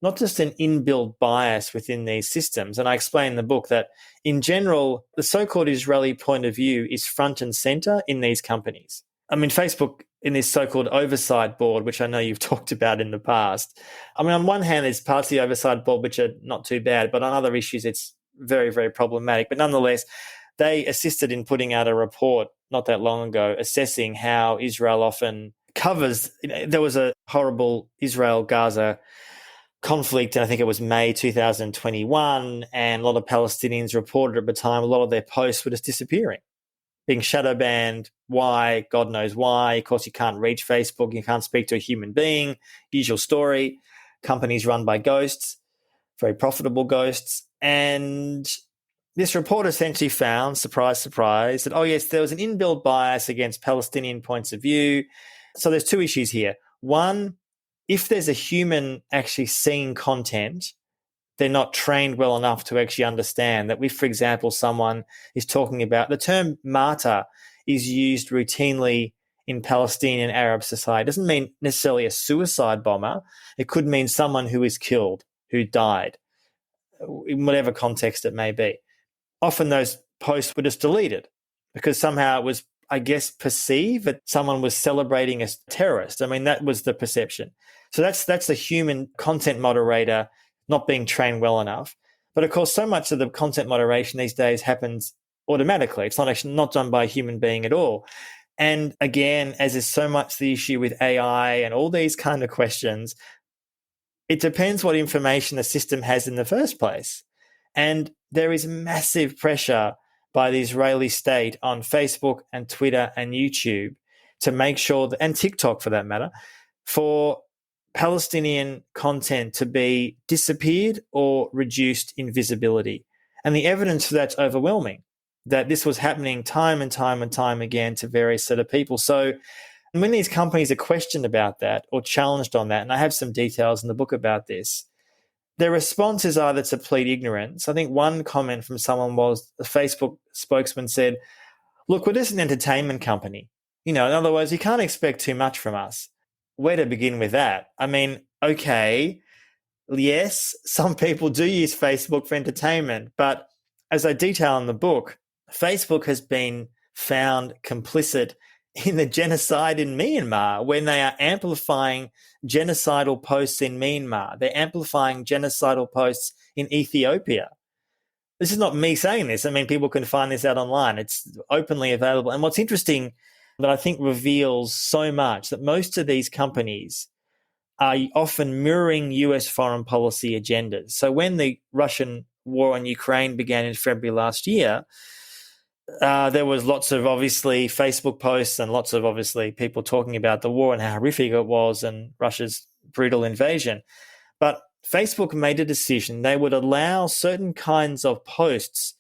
Speaker 1: not just an inbuilt bias within these systems. And I explain in the book that in general, the so-called Israeli point of view is front and center in these companies. I mean, Facebook in this so-called oversight board, which I know you've talked about in the past. I mean, on one hand, there's parts of the oversight board which are not too bad, but on other issues, it's very, very problematic. But nonetheless, they assisted in putting out a report not that long ago assessing how Israel often covers. There was a horrible Israel-Gaza conflict, and I think it was May 2021, and a lot of Palestinians reported at the time a lot of their posts were just disappearing, being shadow banned. Why? God knows why. Of course, you can't reach Facebook. You can't speak to a human being. Usual story. Companies run by ghosts, very profitable ghosts. And this report essentially found, surprise, surprise, that, oh yes, there was an inbuilt bias against Palestinian points of view. So there's two issues here. One, if there's a human actually seeing content, they're not trained well enough to actually understand that if, for example, someone is talking about the term martyr is used routinely in Palestinian Arab society. It doesn't mean necessarily a suicide bomber. It could mean someone who is killed, who died, in whatever context it may be. Often those posts were just deleted because somehow it was, I guess, perceived that someone was celebrating a terrorist. I mean, that was the perception. So that's the human content moderator not being trained well enough. But of course, so much of the content moderation these days happens automatically. It's not done by a human being at all. And again, as is so much the issue with AI and all these kind of questions, it depends what information the system has in the first place. And there is massive pressure by the Israeli state on Facebook and Twitter and YouTube to make sure that, and TikTok for that matter, for Palestinian content to be disappeared or reduced in visibility. And the evidence for that's overwhelming, that this was happening time and time and time again to various set of people. So when these companies are questioned about that or challenged on that, and I have some details in the book about this, their response is either to plead ignorance. I think one comment from someone was, a Facebook spokesman said, look, we're just an entertainment company. In other words, you can't expect too much from us. Where to begin with that? I mean, okay, yes, some people do use Facebook for entertainment, but as I detail in the book, Facebook has been found complicit in the genocide in Myanmar when they are amplifying genocidal posts in Myanmar. They're amplifying genocidal posts in Ethiopia. This is not me saying this. I mean, people can find this out online. It's openly available. And what's interesting that I think reveals so much that most of these companies are often mirroring US foreign policy agendas. So when the Russian war on Ukraine began in February last year, there was lots of obviously Facebook posts and lots of obviously people talking about the war and how horrific it was and Russia's brutal invasion. But Facebook made a decision. They would allow certain kinds of posts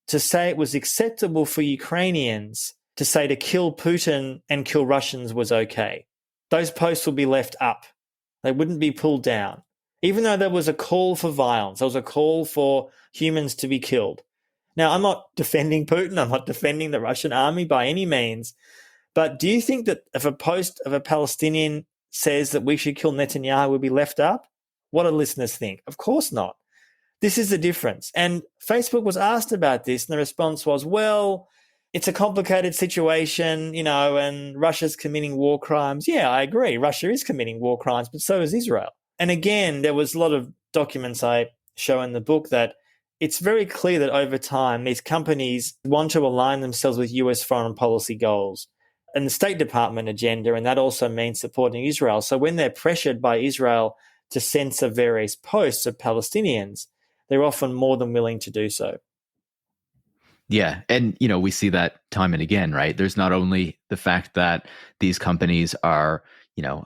Speaker 1: to say it was acceptable for Ukrainians to say to kill Putin and kill Russians was okay. Those posts would be left up. They wouldn't be pulled down. Even though there was a call for violence, there was a call for humans to be killed. Now, I'm not defending Putin. I'm not defending the Russian army by any means. But do you think that if a post of a Palestinian says that we should kill Netanyahu would be left up? What do listeners think? Of course not. This is the difference. And Facebook was asked about this, and the response was, well, it's a complicated situation, and Russia's committing war crimes. Yeah, I agree. Russia is committing war crimes, but so is Israel. And again, there was a lot of documents I show in the book that it's very clear that over time, these companies want to align themselves with US foreign policy goals and the State Department agenda, and that also means supporting Israel. So when they're pressured by Israel to censor various posts of Palestinians, they're often more than willing to do so.
Speaker 2: Yeah. And, we see that time and again, right? There's not only the fact that these companies are,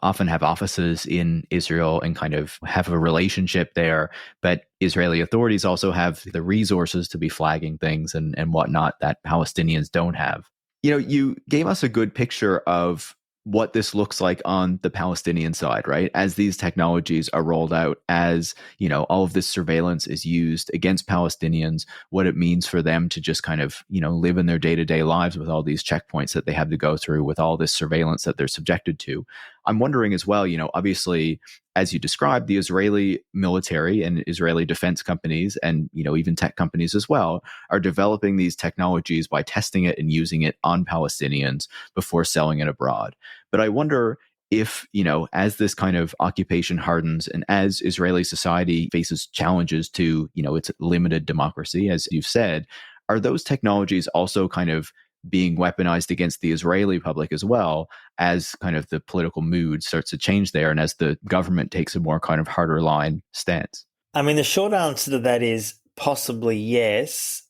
Speaker 2: often have offices in Israel and kind of have a relationship there, but Israeli authorities also have the resources to be flagging things and whatnot that Palestinians don't have. You gave us a good picture of what this looks like on the Palestinian side, right? As these technologies are rolled out, as, all of this surveillance is used against Palestinians, what it means for them to just kind of, live in their day-to-day lives with all these checkpoints that they have to go through, with all this surveillance that they're subjected to. I'm wondering as well, obviously, as you described, the Israeli military and Israeli defense companies and, even tech companies as well are developing these technologies by testing it and using it on Palestinians before selling it abroad. But I wonder if, as this kind of occupation hardens and as Israeli society faces challenges to, its limited democracy, as you've said, are those technologies also kind of being weaponized against the Israeli public as well, as kind of the political mood starts to change there and as the government takes a more kind of harder line stance?
Speaker 1: I mean, the short answer to that is possibly yes.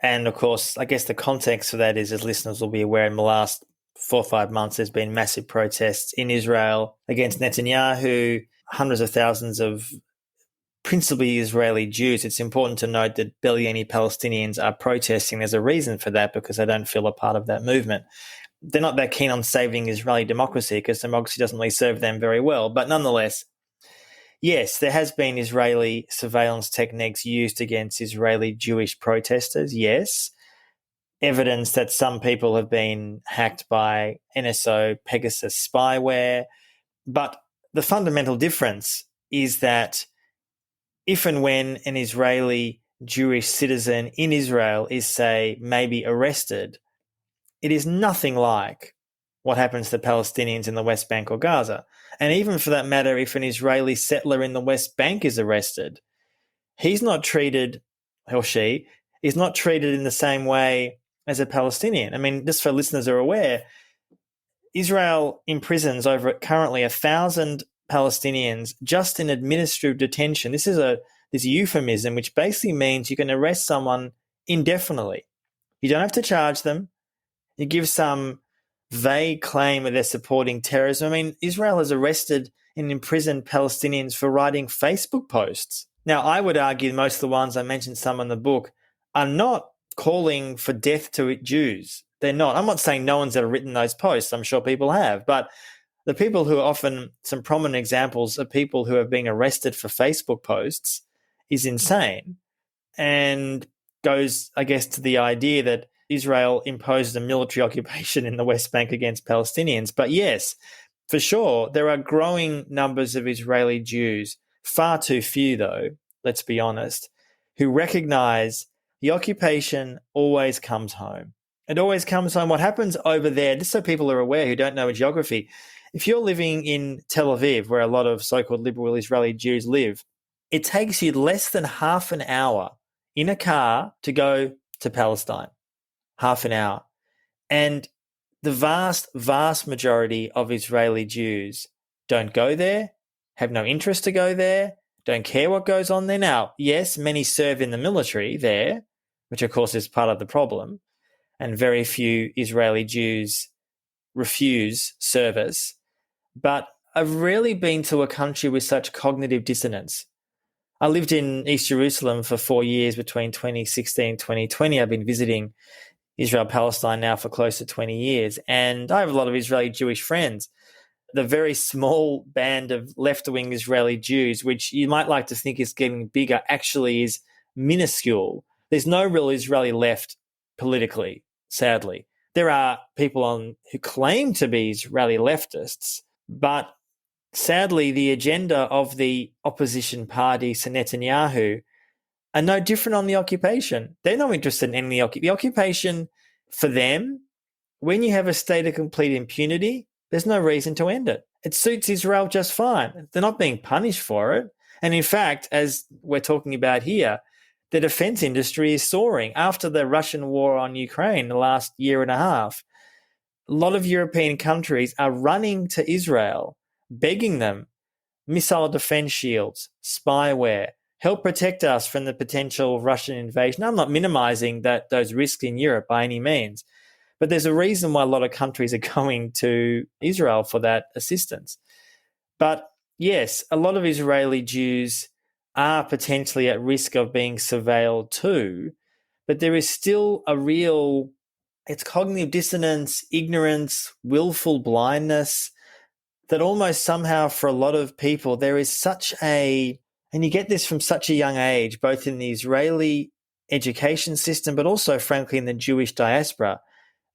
Speaker 1: And of course, I guess the context for that is, as listeners will be aware, in the last 4 or 5 months, there's been massive protests in Israel against Netanyahu, hundreds of thousands of principally Israeli Jews. It's important to note that barely any Palestinians are protesting. There's a reason for that, because they don't feel a part of that movement. They're not that keen on saving Israeli democracy, because democracy doesn't really serve them very well. But nonetheless, yes, there has been Israeli surveillance techniques used against Israeli Jewish protesters, yes. Evidence that some people have been hacked by NSO Pegasus spyware. But the fundamental difference is that if and when an Israeli Jewish citizen in Israel is, say, maybe arrested, it is nothing like what happens to Palestinians in the West Bank or Gaza. And even for that matter, if an Israeli settler in the West Bank is arrested, he's not treated, or she, is not treated in the same way as a Palestinian. I mean, just so listeners are aware, Israel imprisons over currently 1,000 Palestinians just in administrative detention. This is this euphemism, which basically means you can arrest someone indefinitely. You don't have to charge them. You give some vague claim that they're supporting terrorism. I mean, Israel has arrested and imprisoned Palestinians for writing Facebook posts. Now, I would argue most of the ones I mentioned, some in the book, are not calling for death to Jews. They're not. I'm not saying no one's ever written those posts. I'm sure people have. But the people who are often some prominent examples of people who have been arrested for Facebook posts is insane, and goes, I guess, to the idea that Israel imposed a military occupation in the West Bank against Palestinians. But yes, for sure, there are growing numbers of Israeli Jews, far too few though, let's be honest, who recognize the occupation always comes home. It always comes home. What happens over there, just so people are aware who don't know geography, if you're living in Tel Aviv, where a lot of so-called liberal Israeli Jews live, it takes you less than half an hour in a car to go to Palestine. Half an hour. And the vast, vast majority of Israeli Jews don't go there, have no interest to go there, don't care what goes on there. Now, yes, many serve in the military there, which of course is part of the problem, and very few Israeli Jews refuse service. But I've rarely been to a country with such cognitive dissonance. I lived in East Jerusalem for 4 years between 2016 and 2020. I've been visiting Israel-Palestine now for close to 20 years. And I have a lot of Israeli Jewish friends. The very small band of left-wing Israeli Jews, which you might like to think is getting bigger, actually is minuscule. There's no real Israeli left politically, sadly. There are people who claim to be Israeli leftists, but sadly the agenda of the opposition party to Netanyahu are no different on the occupation. They're not interested in ending the occupation. For them, when you have a state of complete impunity, there's no reason to end it. It suits Israel just fine. They're not being punished for it. And in fact, as we're talking about here, the defense industry is soaring. After the Russian war on Ukraine the last year and a half, a lot of European countries are running to Israel, begging them, missile defense shields, spyware, help protect us from the potential Russian invasion. I'm not minimizing those risks in Europe by any means, but there's a reason why a lot of countries are going to Israel for that assistance. But yes, a lot of Israeli Jews are potentially at risk of being surveilled too, but there is still it's cognitive dissonance, ignorance, willful blindness, that almost somehow for a lot of people there is and you get this from such a young age, both in the Israeli education system, but also frankly in the Jewish diaspora,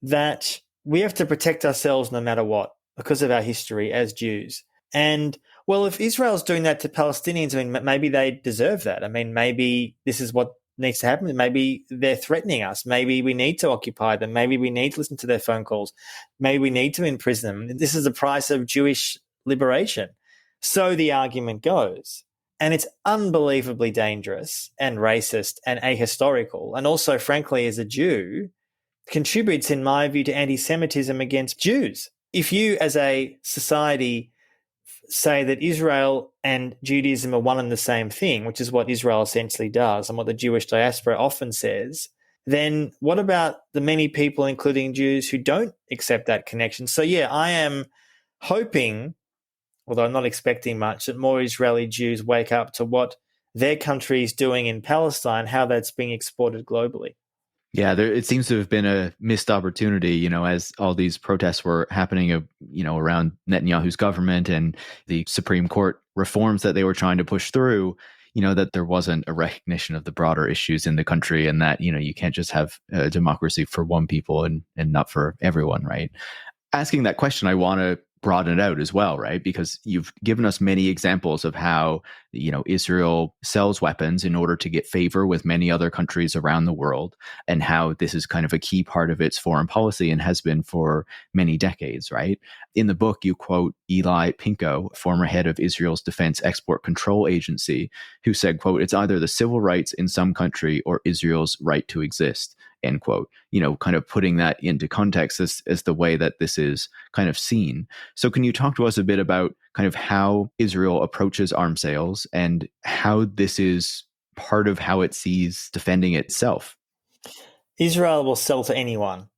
Speaker 1: that we have to protect ourselves no matter what because of our history as Jews. And well, if Israel's doing that to Palestinians, I mean, maybe they deserve that. I mean, maybe this is what needs to happen. Maybe they're threatening us. Maybe we need to occupy them. Maybe we need to listen to their phone calls. Maybe we need to imprison them. This is the price of Jewish liberation. So the argument goes. And it's unbelievably dangerous and racist and ahistorical. And also, frankly, as a Jew, contributes, in my view, to anti-Semitism against Jews. If you, as a society, say that Israel and Judaism are one and the same thing, which is what Israel essentially does and what the Jewish diaspora often says, then what about the many people, including Jews, who don't accept that connection? So, yeah, I am hoping, although I'm not expecting much, that more Israeli Jews wake up to what their country is doing in Palestine, how that's being exported globally.
Speaker 2: Yeah, it seems to have been a missed opportunity, as all these protests were happening, around Netanyahu's government and the Supreme Court reforms that they were trying to push through, that there wasn't a recognition of the broader issues in the country and that, you can't just have a democracy for one people and not for everyone, right? Asking that question, I want to broaden it out as well, right? Because you've given us many examples of how, Israel sells weapons in order to get favor with many other countries around the world, and how this is kind of a key part of its foreign policy and has been for many decades, right? In the book, you quote Eli Pinko, former head of Israel's Defense Export Control Agency, who said, quote, "It's either the civil rights in some country or Israel's right to exist," end quote. Kind of putting that into context as the way that this is kind of seen. So can you talk to us a bit about kind of how Israel approaches arms sales and how this is part of how it sees defending itself?
Speaker 1: Israel will sell to anyone,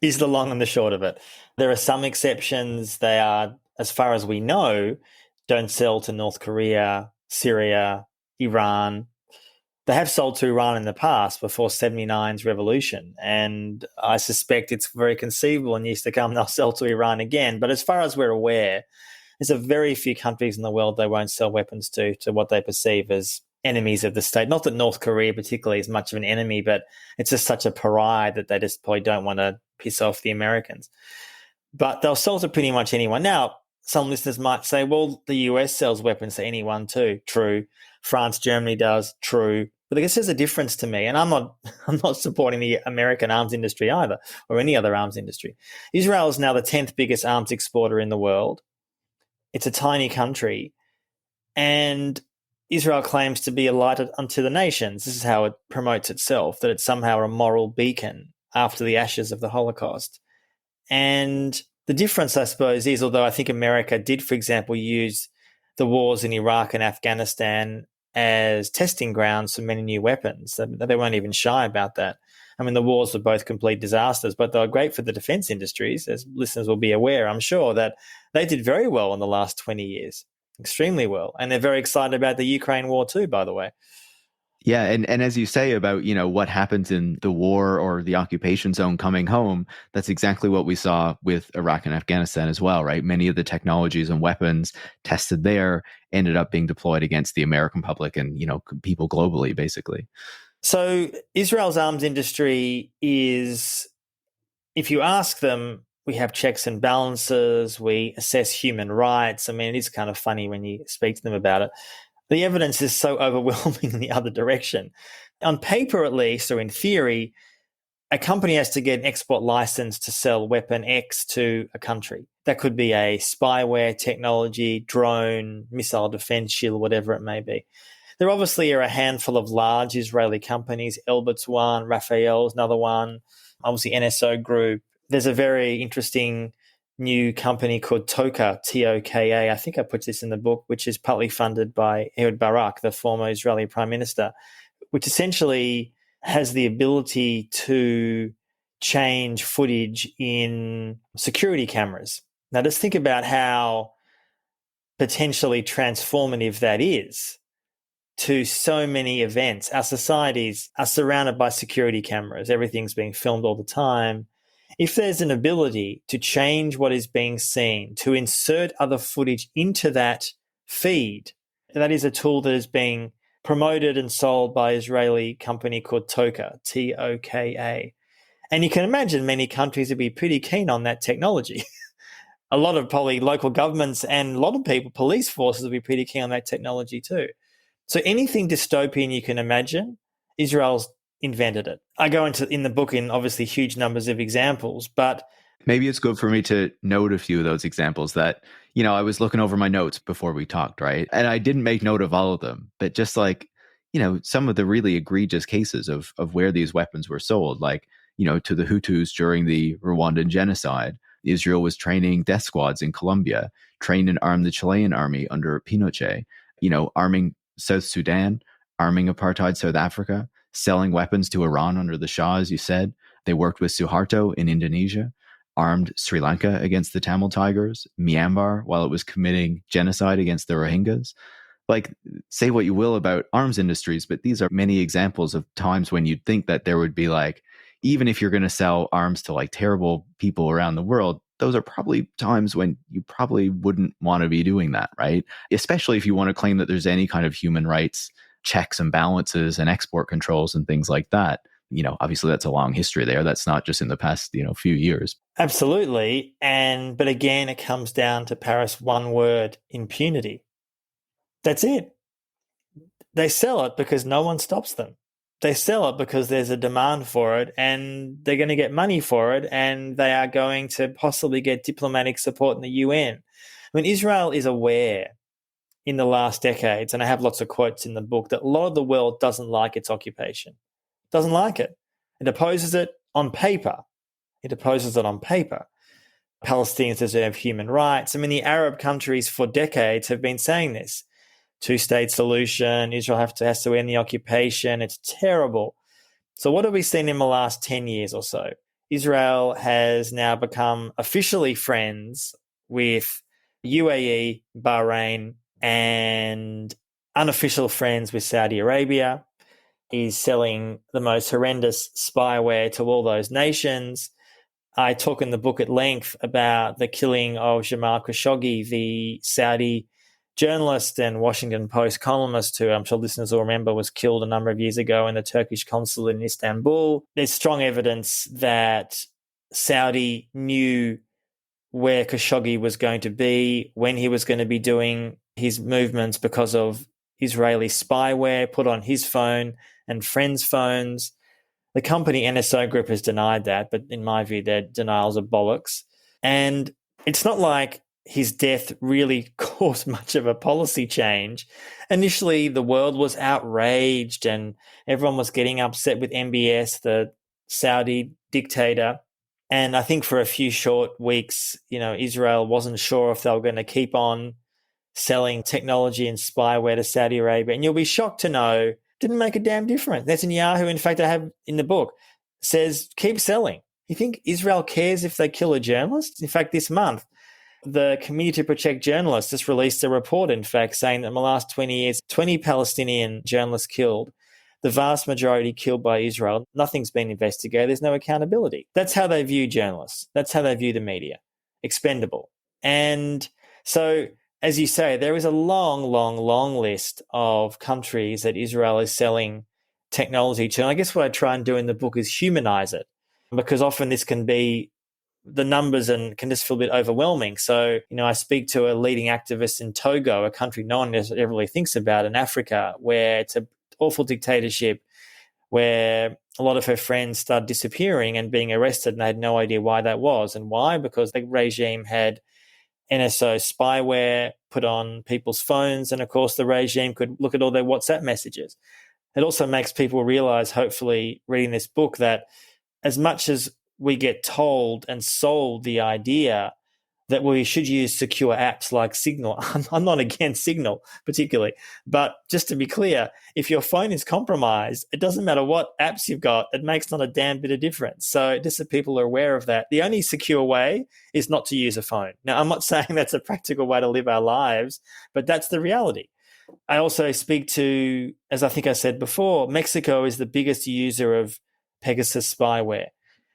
Speaker 1: is the long and the short of it. There are some exceptions. They are, as far as we know, don't sell to North Korea, Syria, Iran. They have sold to Iran in the past before 79's revolution, and I suspect it's very conceivable in years to come they'll sell to Iran again. But as far as we're aware, there's a very few countries in the world they won't sell weapons to what they perceive as enemies of the state. Not that North Korea particularly is much of an enemy, but it's just such a pariah that they just probably don't want to piss off the Americans. But they'll sell to pretty much anyone. Now, some listeners might say, well, the US sells weapons to anyone too. True. France, Germany does. True. But I guess there's a difference to me, and I'm not supporting the American arms industry either, or any other arms industry. Israel is now the 10th biggest arms exporter in the world. It's a tiny country, and Israel claims to be a light unto the nations. This is how it promotes itself, that it's somehow a moral beacon after the ashes of the Holocaust. And the difference, I suppose, is, although I think America did, for example, use the wars in Iraq and Afghanistan as testing grounds for many new weapons. They weren't even shy about that. I mean, the wars were both complete disasters, but they were great for the defense industries, as listeners will be aware, I'm sure, that they did very well in the last 20 years, extremely well. And they're very excited about the Ukraine war too, by the way.
Speaker 2: Yeah, and as you say about, what happens in the war or the occupation zone coming home, that's exactly what we saw with Iraq and Afghanistan as well, right? Many of the technologies and weapons tested there ended up being deployed against the American public and, people globally, basically.
Speaker 1: So Israel's arms industry is, if you ask them, we have checks and balances, we assess human rights. I mean, it is kind of funny when you speak to them about it. The evidence is so overwhelming in the other direction. On paper, at least, or in theory, a company has to get an export license to sell weapon X to a country. That could be a spyware technology, drone, missile defense shield, whatever it may be. There obviously are a handful of large Israeli companies. Elbit's one, Rafael's another one, obviously NSO Group. There's a very interesting new company called Toka, Toka. I think I put this in the book, which is partly funded by Ehud Barak, the former Israeli prime minister, which essentially has the ability to change footage in security cameras. Now, just think about how potentially transformative that is to so many events. Our societies are surrounded by security cameras. Everything's being filmed all the time. If there's an ability to change what is being seen, to insert other footage into that feed, that is a tool that is being promoted and sold by an Israeli company called Toka, Toka. And you can imagine many countries would be pretty keen on that technology. A lot of probably local governments and a lot of people, police forces, would be pretty keen on that technology too. So anything dystopian you can imagine, Israel's invented it. I go into in the book in obviously huge numbers of examples, but
Speaker 2: maybe it's good for me to note a few of those examples that, I was looking over my notes before we talked, right? And I didn't make note of all of them, but just like, some of the really egregious cases of where these weapons were sold, like, to the Hutus during the Rwandan genocide. Israel was training death squads in Colombia, trained and armed the Chilean army under Pinochet, arming South Sudan, arming apartheid South Africa, selling weapons to Iran under the Shah, as you said. They worked with Suharto in Indonesia, armed Sri Lanka against the Tamil Tigers, Myanmar while it was committing genocide against the Rohingyas. Like, say what you will about arms industries, but these are many examples of times when you'd think that there would be like, even if you're going to sell arms to like terrible people around the world, those are probably times when you probably wouldn't want to be doing that, right? Especially if you want to claim that there's any kind of human rights checks and balances and export controls and things like that. Obviously that's a long history there. That's not just in the past, few years.
Speaker 1: Absolutely. But again, it comes down to Paris, one word: impunity. That's it. They sell it because no one stops them. They sell it because there's a demand for it and they're going to get money for it, and they are going to possibly get diplomatic support in the UN. I mean, Israel is aware in the last decades, and I have lots of quotes in the book, that a lot of the world doesn't like its occupation. Doesn't like it. It opposes it on paper. Palestinians deserve human rights. I mean, the Arab countries for decades have been saying this. Two-state solution, Israel has to end the occupation. It's terrible. So what have we seen in the last 10 years or so? Israel has now become officially friends with UAE, Bahrain, and unofficial friends with Saudi Arabia. He's selling the most horrendous spyware to all those nations. I talk in the book at length about the killing of Jamal Khashoggi, the Saudi journalist and Washington Post columnist, who I'm sure listeners will remember was killed a number of years ago in the Turkish consulate in Istanbul. There's strong evidence that Saudi knew where Khashoggi was going to be, when he was going to be doing his movements, because of Israeli spyware put on his phone and friends' phones. The company NSO Group has denied that, but in my view, their denials are bollocks. And it's not like his death really caused much of a policy change. Initially, the world was outraged and everyone was getting upset with MBS, the Saudi dictator. And I think for a few short weeks, Israel wasn't sure if they were going to keep on selling technology and spyware to Saudi Arabia. And you'll be shocked to know it didn't make a damn difference. Netanyahu, in fact, I have in the book, says keep selling. You think Israel cares if they kill a journalist? In fact, this month, the Committee to Protect Journalists just released a report, in fact, saying that in the last 20 years, 20 Palestinian journalists killed. the vast majority killed by Israel. Nothing's been investigated. There's no accountability. That's how they view journalists. That's how they view the media. Expendable. And so, as you say, there is a long list of countries that Israel is selling technology to. And I guess what I try and do in the book is humanize it, because often this can be the numbers and can just feel a bit overwhelming. So, I speak to a leading activist in Togo, a country no one ever really thinks about, in Africa, where it's an awful dictatorship, where a lot of her friends started disappearing and being arrested, and they had no idea why that was. And why? Because the regime had NSO spyware put on people's phones, and of course the regime could look at all their WhatsApp messages. It also makes people realize, hopefully, reading this book, that as much as we get told and sold the idea that we should use secure apps like Signal, I'm not against Signal particularly, but just to be clear, if your phone is compromised, it doesn't matter what apps you've got, it makes not a damn bit of difference. So just so people are aware of that, the only secure way is not to use a phone. Now, I'm not saying that's a practical way to live our lives, but that's the reality. I also speak to, as I think I said before, Mexico is the biggest user of Pegasus spyware.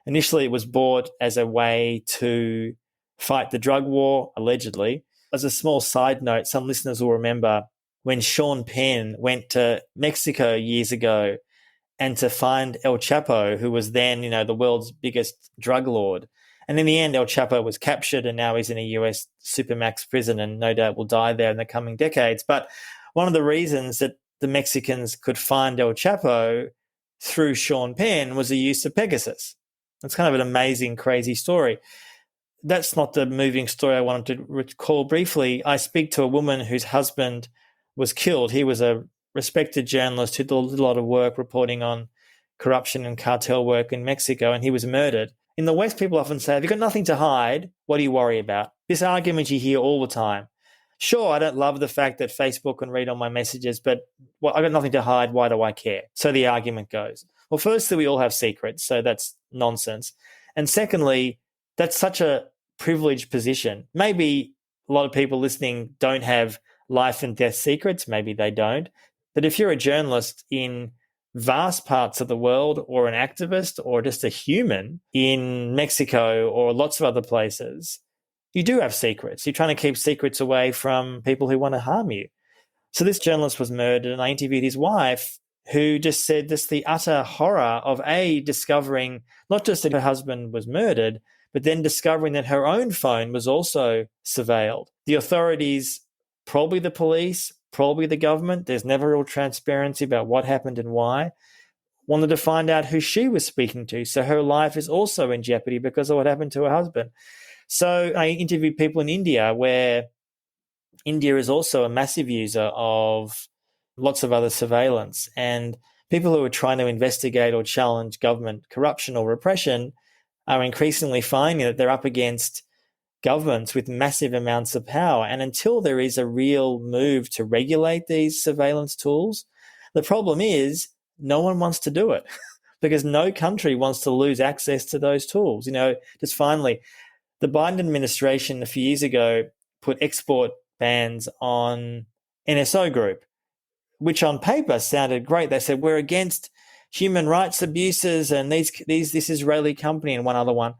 Speaker 1: Initially, it was bought as a way to fight the drug war, allegedly. As a small side note, some listeners will remember when Sean Penn went to Mexico years ago and to find El Chapo, who was then, the world's biggest drug lord. And in the end, El Chapo was captured, and now he's in a US supermax prison and no doubt will die there in the coming decades. But one of the reasons that the Mexicans could find El Chapo through Sean Penn was the use of Pegasus. It's kind of an amazing, crazy story. That's not the moving story I wanted to recall briefly. I speak to a woman whose husband was killed. He was a respected journalist who did a lot of work reporting on corruption and cartel work in Mexico, and he was murdered. In the West, people often say, have you got nothing to hide? What do you worry about? This argument you hear all the time. Sure, I don't love the fact that Facebook can read all my messages, but I got nothing to hide. Why do I care? So the argument goes. Well, firstly, we all have secrets, so that's nonsense. And secondly, that's such a privileged position. Maybe a lot of people listening don't have life and death secrets. Maybe they don't. But if you're a journalist in vast parts of the world, or an activist, or just a human in Mexico or lots of other places, you do have secrets. You're trying to keep secrets away from people who want to harm you. So this journalist was murdered, and I interviewed his wife, who just said this, the utter horror of discovering not just that her husband was murdered, but then discovering that her own phone was also surveilled. The authorities, probably the police, probably the government, there's never real transparency about what happened and why, wanted to find out who she was speaking to. So her life is also in jeopardy because of what happened to her husband. So I interviewed people in India, where India is also a massive user of lots of other surveillance, and people who are trying to investigate or challenge government corruption or repression are increasingly finding that they're up against governments with massive amounts of power. And until there is a real move to regulate these surveillance tools, the problem is no one wants to do it because no country wants to lose access to those tools. Just finally, the Biden administration a few years ago put export bans on NSO Group, which on paper sounded great. They said, we're against human rights abuses, and this Israeli company and one other one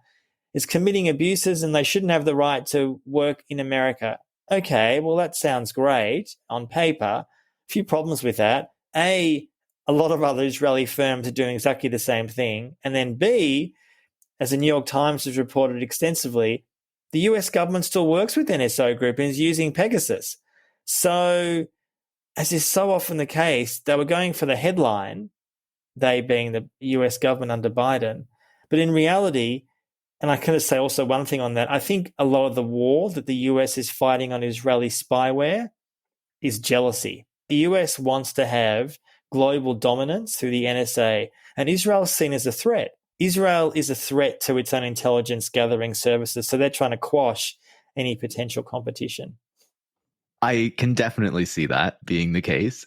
Speaker 1: is committing abuses and they shouldn't have the right to work in America. Okay, well, that sounds great on paper. A few problems with that. A lot of other Israeli firms are doing exactly the same thing. And then B, as the New York Times has reported extensively, the US government still works with NSO Group and is using Pegasus. So, as is so often the case, they were going for the headline, they being the US government under Biden. But in reality, and I can say also one thing on that, I think a lot of the war that the US is fighting on Israeli spyware is jealousy. The US wants to have global dominance through the NSA, and Israel is seen as a threat. Israel is a threat to its own intelligence gathering services, so they're trying to quash any potential competition.
Speaker 2: I can definitely see that being the case.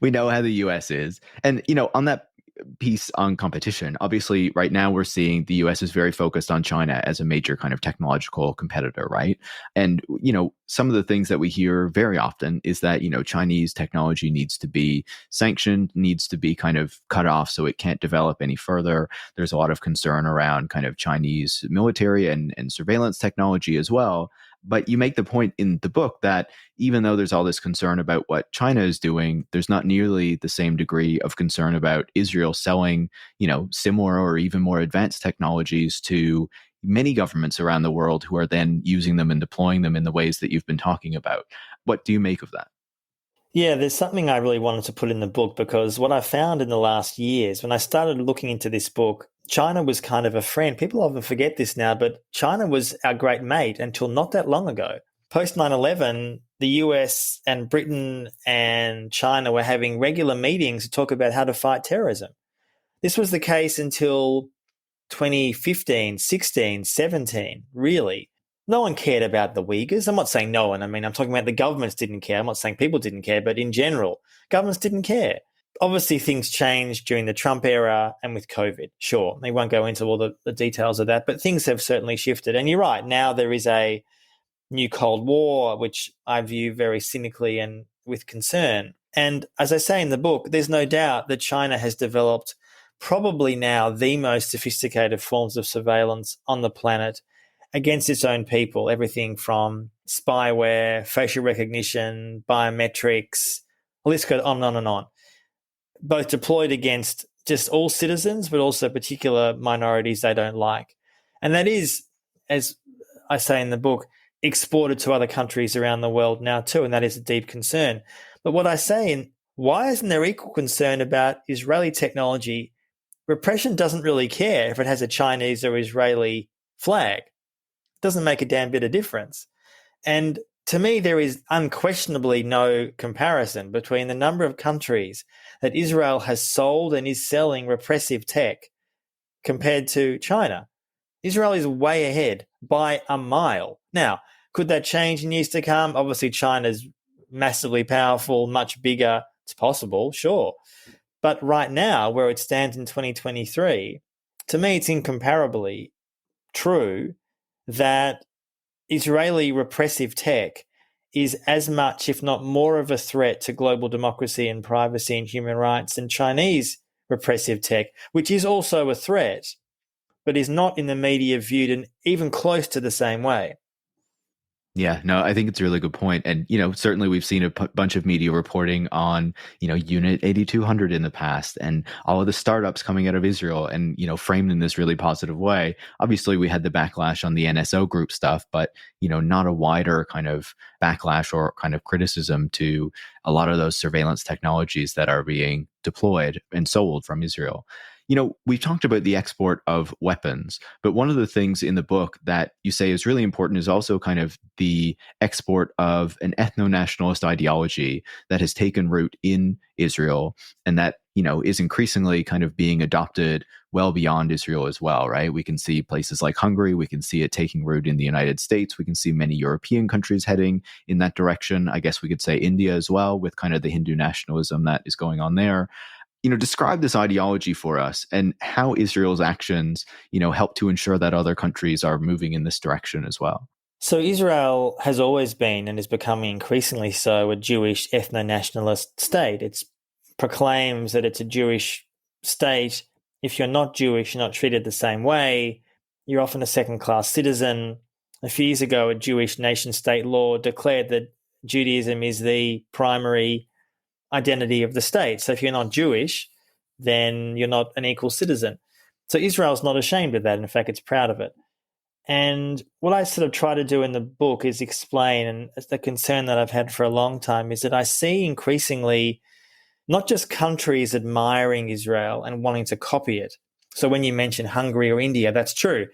Speaker 2: We know how the US is. And, on that piece on competition. Obviously, right now we're seeing the US is very focused on China as a major kind of technological competitor, right? And, some of the things that we hear very often is that, Chinese technology needs to be sanctioned, needs to be kind of cut off so it can't develop any further. There's a lot of concern around kind of Chinese military and surveillance technology as well. But you make the point in the book that even though there's all this concern about what China is doing, there's not nearly the same degree of concern about Israel selling, similar or even more advanced technologies to many governments around the world who are then using them and deploying them in the ways that you've been talking about. What do you make of that?
Speaker 1: Yeah, there's something I really wanted to put in the book, because what I found in the last years, when I started looking into this book, China was kind of a friend. People often forget this now, but China was our great mate until not that long ago. Post 9/11, the US and Britain and China were having regular meetings to talk about how to fight terrorism. This was the case until 2015, 16, 17, really. No one cared about the Uyghurs. I'm not saying no one. I mean, I'm talking about the governments didn't care. I'm not saying people didn't care, but in general, governments didn't care. Obviously, things changed during the Trump era and with COVID. Sure, we won't go into all the details of that, but things have certainly shifted. And you're right, now there is a new Cold War, which I view very cynically and with concern. And as I say in the book, there's no doubt that China has developed probably now the most sophisticated forms of surveillance on the planet against its own people, everything from spyware, facial recognition, biometrics, the list goes on and on and on, both deployed against just all citizens, but also particular minorities they don't like. And that is, as I say in the book, exported to other countries around the world now too, and that is a deep concern. But what I say, why isn't there equal concern about Israeli technology? Repression doesn't really care if it has a Chinese or Israeli flag. It doesn't make a damn bit of difference. And to me, there is unquestionably no comparison between the number of countries that Israel has sold and is selling repressive tech compared to China. Israel is way ahead by a mile. Now, could that change in years to come? Obviously, China's massively powerful, much bigger. It's possible, sure. But right now, where it stands in 2023, to me, it's incomparably true that Israeli repressive tech is as much, if not more, of a threat to global democracy and privacy and human rights than Chinese repressive tech, which is also a threat, but is not in the media viewed in even close to the same way.
Speaker 2: Yeah, no, I think it's a really good point. And, certainly we've seen a bunch of media reporting on, Unit 8200 in the past and all of the startups coming out of Israel and, framed in this really positive way. Obviously, we had the backlash on the NSO group stuff, but, not a wider kind of backlash or kind of criticism to a lot of those surveillance technologies that are being deployed and sold from Israel. We've talked about the export of weapons, but one of the things in the book that you say is really important is also kind of the export of an ethno-nationalist ideology that has taken root in Israel and that, is increasingly kind of being adopted well beyond Israel as well, right? We can see places like Hungary, we can see it taking root in the United States, we can see many European countries heading in that direction. I guess we could say India as well, with kind of the Hindu nationalism that is going on there. Describe this ideology for us and how Israel's actions, help to ensure that other countries are moving in this direction as well.
Speaker 1: So Israel has always been and is becoming increasingly so a Jewish ethno-nationalist state. It proclaims that it's a Jewish state. If you're not Jewish, you're not treated the same way. You're often a second-class citizen. A few years ago, a Jewish nation-state law declared that Judaism is the primary identity of the state. So if you're not Jewish, then you're not an equal citizen. So Israel's not ashamed of that. In fact, it's proud of it. And what I sort of try to do in the book is explain, and the concern that I've had for a long time is that I see increasingly not just countries admiring Israel and wanting to copy it. So when you mention Hungary or India, that's true.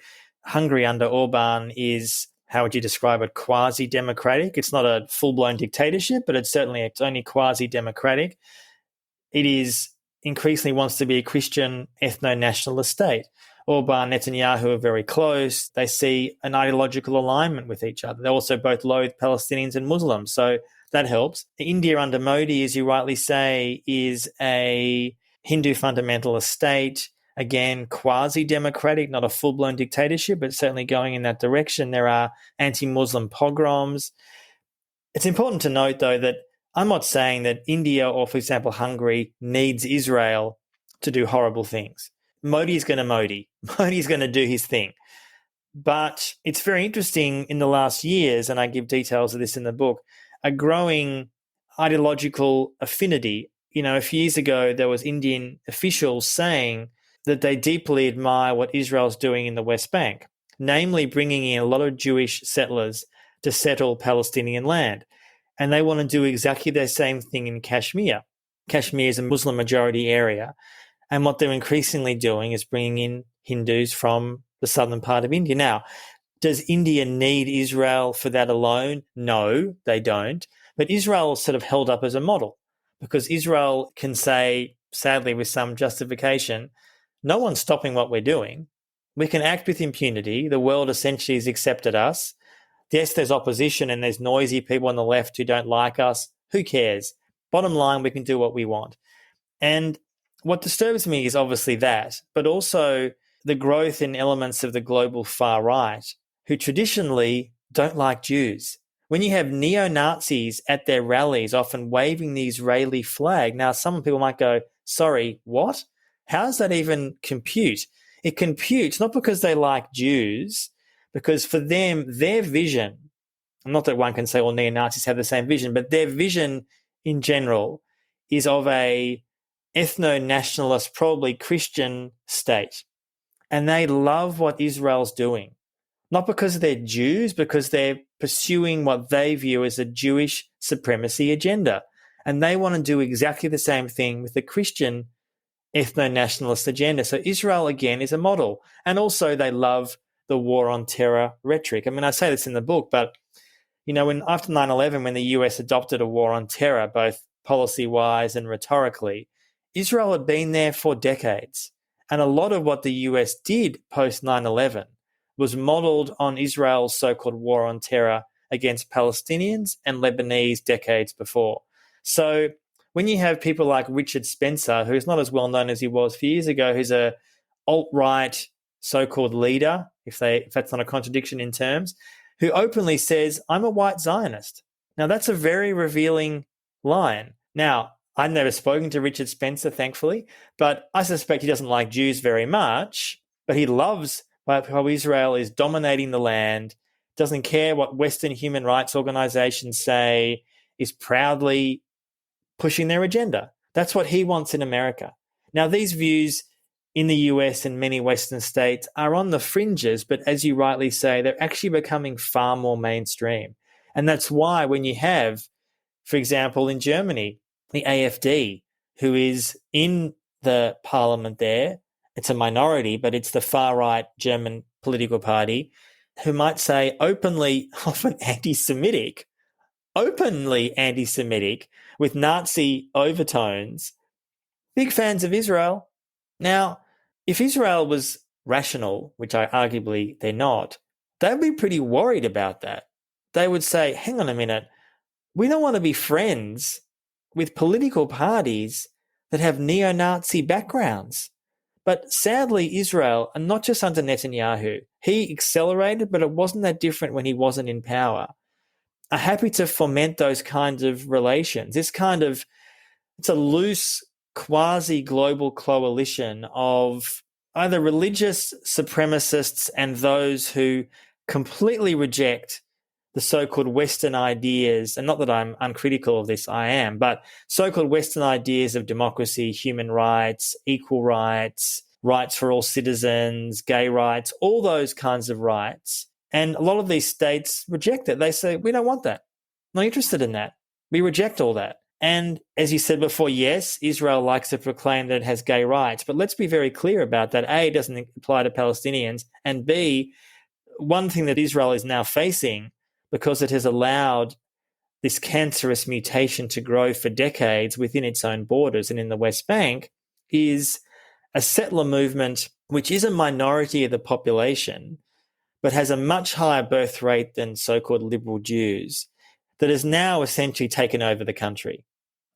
Speaker 1: Hungary under Orban is, how would you describe it, quasi-democratic. It's not a full-blown dictatorship, but it's only quasi-democratic. It is increasingly wants to be a Christian ethno-nationalist state. Orban, Netanyahu are very close. They see an ideological alignment with each other. They also both loathe Palestinians and Muslims, so that helps. India under Modi, as you rightly say, is a Hindu fundamentalist state, again, quasi-democratic, not a full-blown dictatorship, but certainly going in that direction. There are anti-Muslim pogroms. It's important to note, though, that I'm not saying that India or, for example, Hungary needs Israel to do horrible things. Modi's going to Modi. Modi's going to do his thing. But it's very interesting in the last years, and I give details of this in the book, a growing ideological affinity. A few years ago, there was Indian officials saying that they deeply admire what Israel's doing in the West Bank, namely bringing in a lot of Jewish settlers to settle Palestinian land. And they want to do exactly the same thing in Kashmir. Kashmir is a Muslim majority area. And what they're increasingly doing is bringing in Hindus from the southern part of India. Now, does India need Israel for that alone? No, they don't. But Israel is sort of held up as a model because Israel can say, sadly, with some justification, no one's stopping what we're doing. We can act with impunity. The world essentially has accepted us. Yes, there's opposition and there's noisy people on the left who don't like us. Who cares? Bottom line, we can do what we want. And what disturbs me is obviously that, but also the growth in elements of the global far right who traditionally don't like Jews. When you have neo-Nazis at their rallies often waving the Israeli flag, now some people might go, sorry, what? How does that even compute? It computes not because they like Jews, because for them, their vision, not that one can say all neo-Nazis have the same vision, but their vision in general is of a ethno-nationalist, probably Christian state. And they love what Israel's doing, not because they're Jews, because they're pursuing what they view as a Jewish supremacy agenda. And they want to do exactly the same thing with the Christian ethno-nationalist agenda. So Israel, again, is a model. And also they love the war on terror rhetoric. I mean, I say this in the book, but, when after 9/11, when the US adopted a war on terror, both policy-wise and rhetorically, Israel had been there for decades. And a lot of what the US did post 9/11 was modeled on Israel's so-called war on terror against Palestinians and Lebanese decades before. So when you have people like Richard Spencer, who's not as well known as he was a few years ago, who's a alt-right so-called leader, if that's not a contradiction in terms, who openly says, I'm a white Zionist. Now, that's a very revealing line. Now, I've never spoken to Richard Spencer, thankfully, but I suspect he doesn't like Jews very much, but he loves how Israel is dominating the land, doesn't care what Western human rights organizations say, is proudly pushing their agenda. That's what he wants in America. Now, these views in the US and many Western states are on the fringes, but as you rightly say, they're actually becoming far more mainstream. And that's why when you have, for example, in Germany, the AfD, who is in the parliament there, it's a minority, but it's the far-right German political party, who might say openly, often anti-Semitic, with Nazi overtones, big fans of Israel. Now, if Israel was rational, which arguably they're not, they'd be pretty worried about that. They would say, hang on a minute, we don't want to be friends with political parties that have neo-Nazi backgrounds. But sadly, Israel, and not just under Netanyahu, he accelerated, but it wasn't that different when he wasn't in power, are happy to foment those kinds of relations. It's a loose, quasi-global coalition of either religious supremacists and those who completely reject the so-called Western ideas, and not that I'm uncritical of this, I am, but so-called Western ideas of democracy, human rights, equal rights, rights for all citizens, gay rights, all those kinds of rights. And a lot of these states reject it. They say, we don't want that. Not interested in that. We reject all that. And as you said before, yes, Israel likes to proclaim that it has gay rights, but let's be very clear about that. A, it doesn't apply to Palestinians, and B, one thing that Israel is now facing, because it has allowed this cancerous mutation to grow for decades within its own borders and in the West Bank, is a settler movement which is a minority of the population, but has a much higher birth rate than so-called liberal Jews, that has now essentially taken over the country.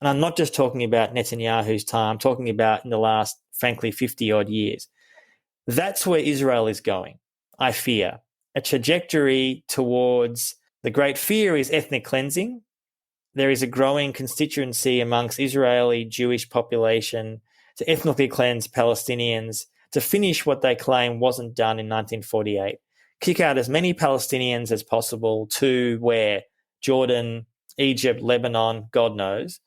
Speaker 1: and I'm not just talking about Netanyahu's time, I'm talking about in the last, frankly, 50-odd years, that's where Israel is going, I fear. A trajectory towards, the great fear is ethnic cleansing. There is a growing constituency amongst Israeli Jewish population to ethnically cleanse Palestinians, to finish what they claim wasn't done in 1948. Kick out as many Palestinians as possible to where? Jordan, Egypt, Lebanon, God knows.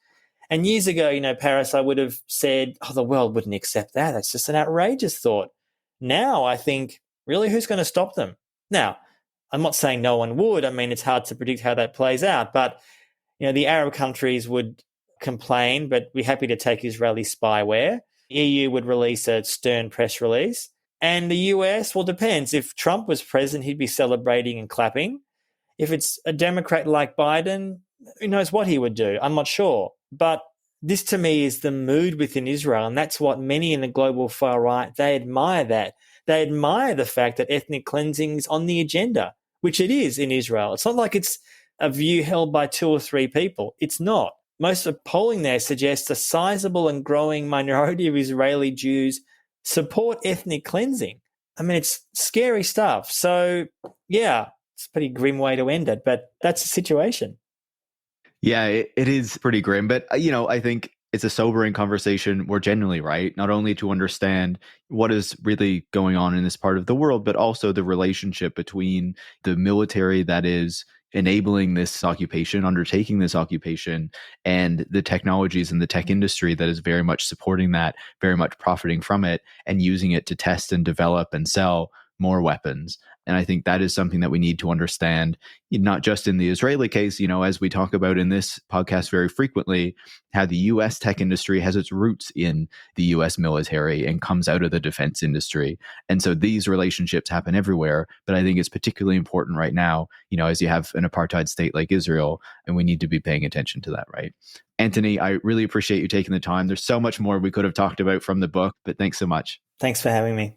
Speaker 1: And years ago, Paris, I would have said, the world wouldn't accept that. That's just an outrageous thought. Now I think, really, who's going to stop them? Now, I'm not saying no one would. I mean, it's hard to predict how that plays out. But, the Arab countries would complain, but we're happy to take Israeli spyware. EU would release a stern press release. And the US, well, depends. If Trump was president, he'd be celebrating and clapping. If it's a Democrat like Biden, who knows what he would do? I'm not sure. But this to me is the mood within Israel. And that's what many in the global far right, they admire that. They admire the fact that ethnic cleansing is on the agenda, which it is in Israel. It's not like it's a view held by 2 or 3 people. It's not. Most of the polling there suggests a sizable and growing minority of Israeli Jews support ethnic cleansing. I mean, it's scary stuff. So, yeah, it's a pretty grim way to end it, but that's the situation.
Speaker 2: Yeah, it is pretty grim. But, I think it's a sobering conversation more generally, right? Not only to understand what is really going on in this part of the world, but also the relationship between the military that is enabling this occupation, undertaking this occupation, and the technologies and the tech industry that is very much supporting that, very much profiting from it, and using it to test and develop and sell more weapons. And I think that is something that we need to understand, not just in the Israeli case, as we talk about in this podcast very frequently, how the US tech industry has its roots in the US military and comes out of the defense industry. And so these relationships happen everywhere. But I think it's particularly important right now, as you have an apartheid state like Israel, and we need to be paying attention to that, right? Anthony, I really appreciate you taking the time. There's so much more we could have talked about from the book, but thanks so much.
Speaker 1: Thanks for having me.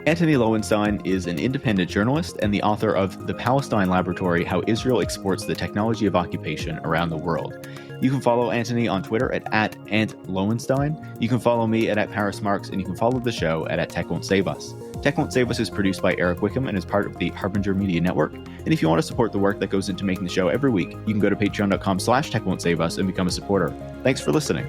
Speaker 2: Antony Loewenstein is an independent journalist and the author of The Palestine Laboratory: How Israel Exports the Technology of Occupation Around the World. You can follow Antony on Twitter at @AntLoewenstein. You can follow me at Paris Marx, and you can follow the show at Tech Won't Save Us. Tech Won't Save Us is produced by Eric Wickham and is part of the Harbinger Media Network. And if you want to support the work that goes into making the show every week, you can go to patreon.com/techwon'tsaveus and become a supporter. Thanks for listening.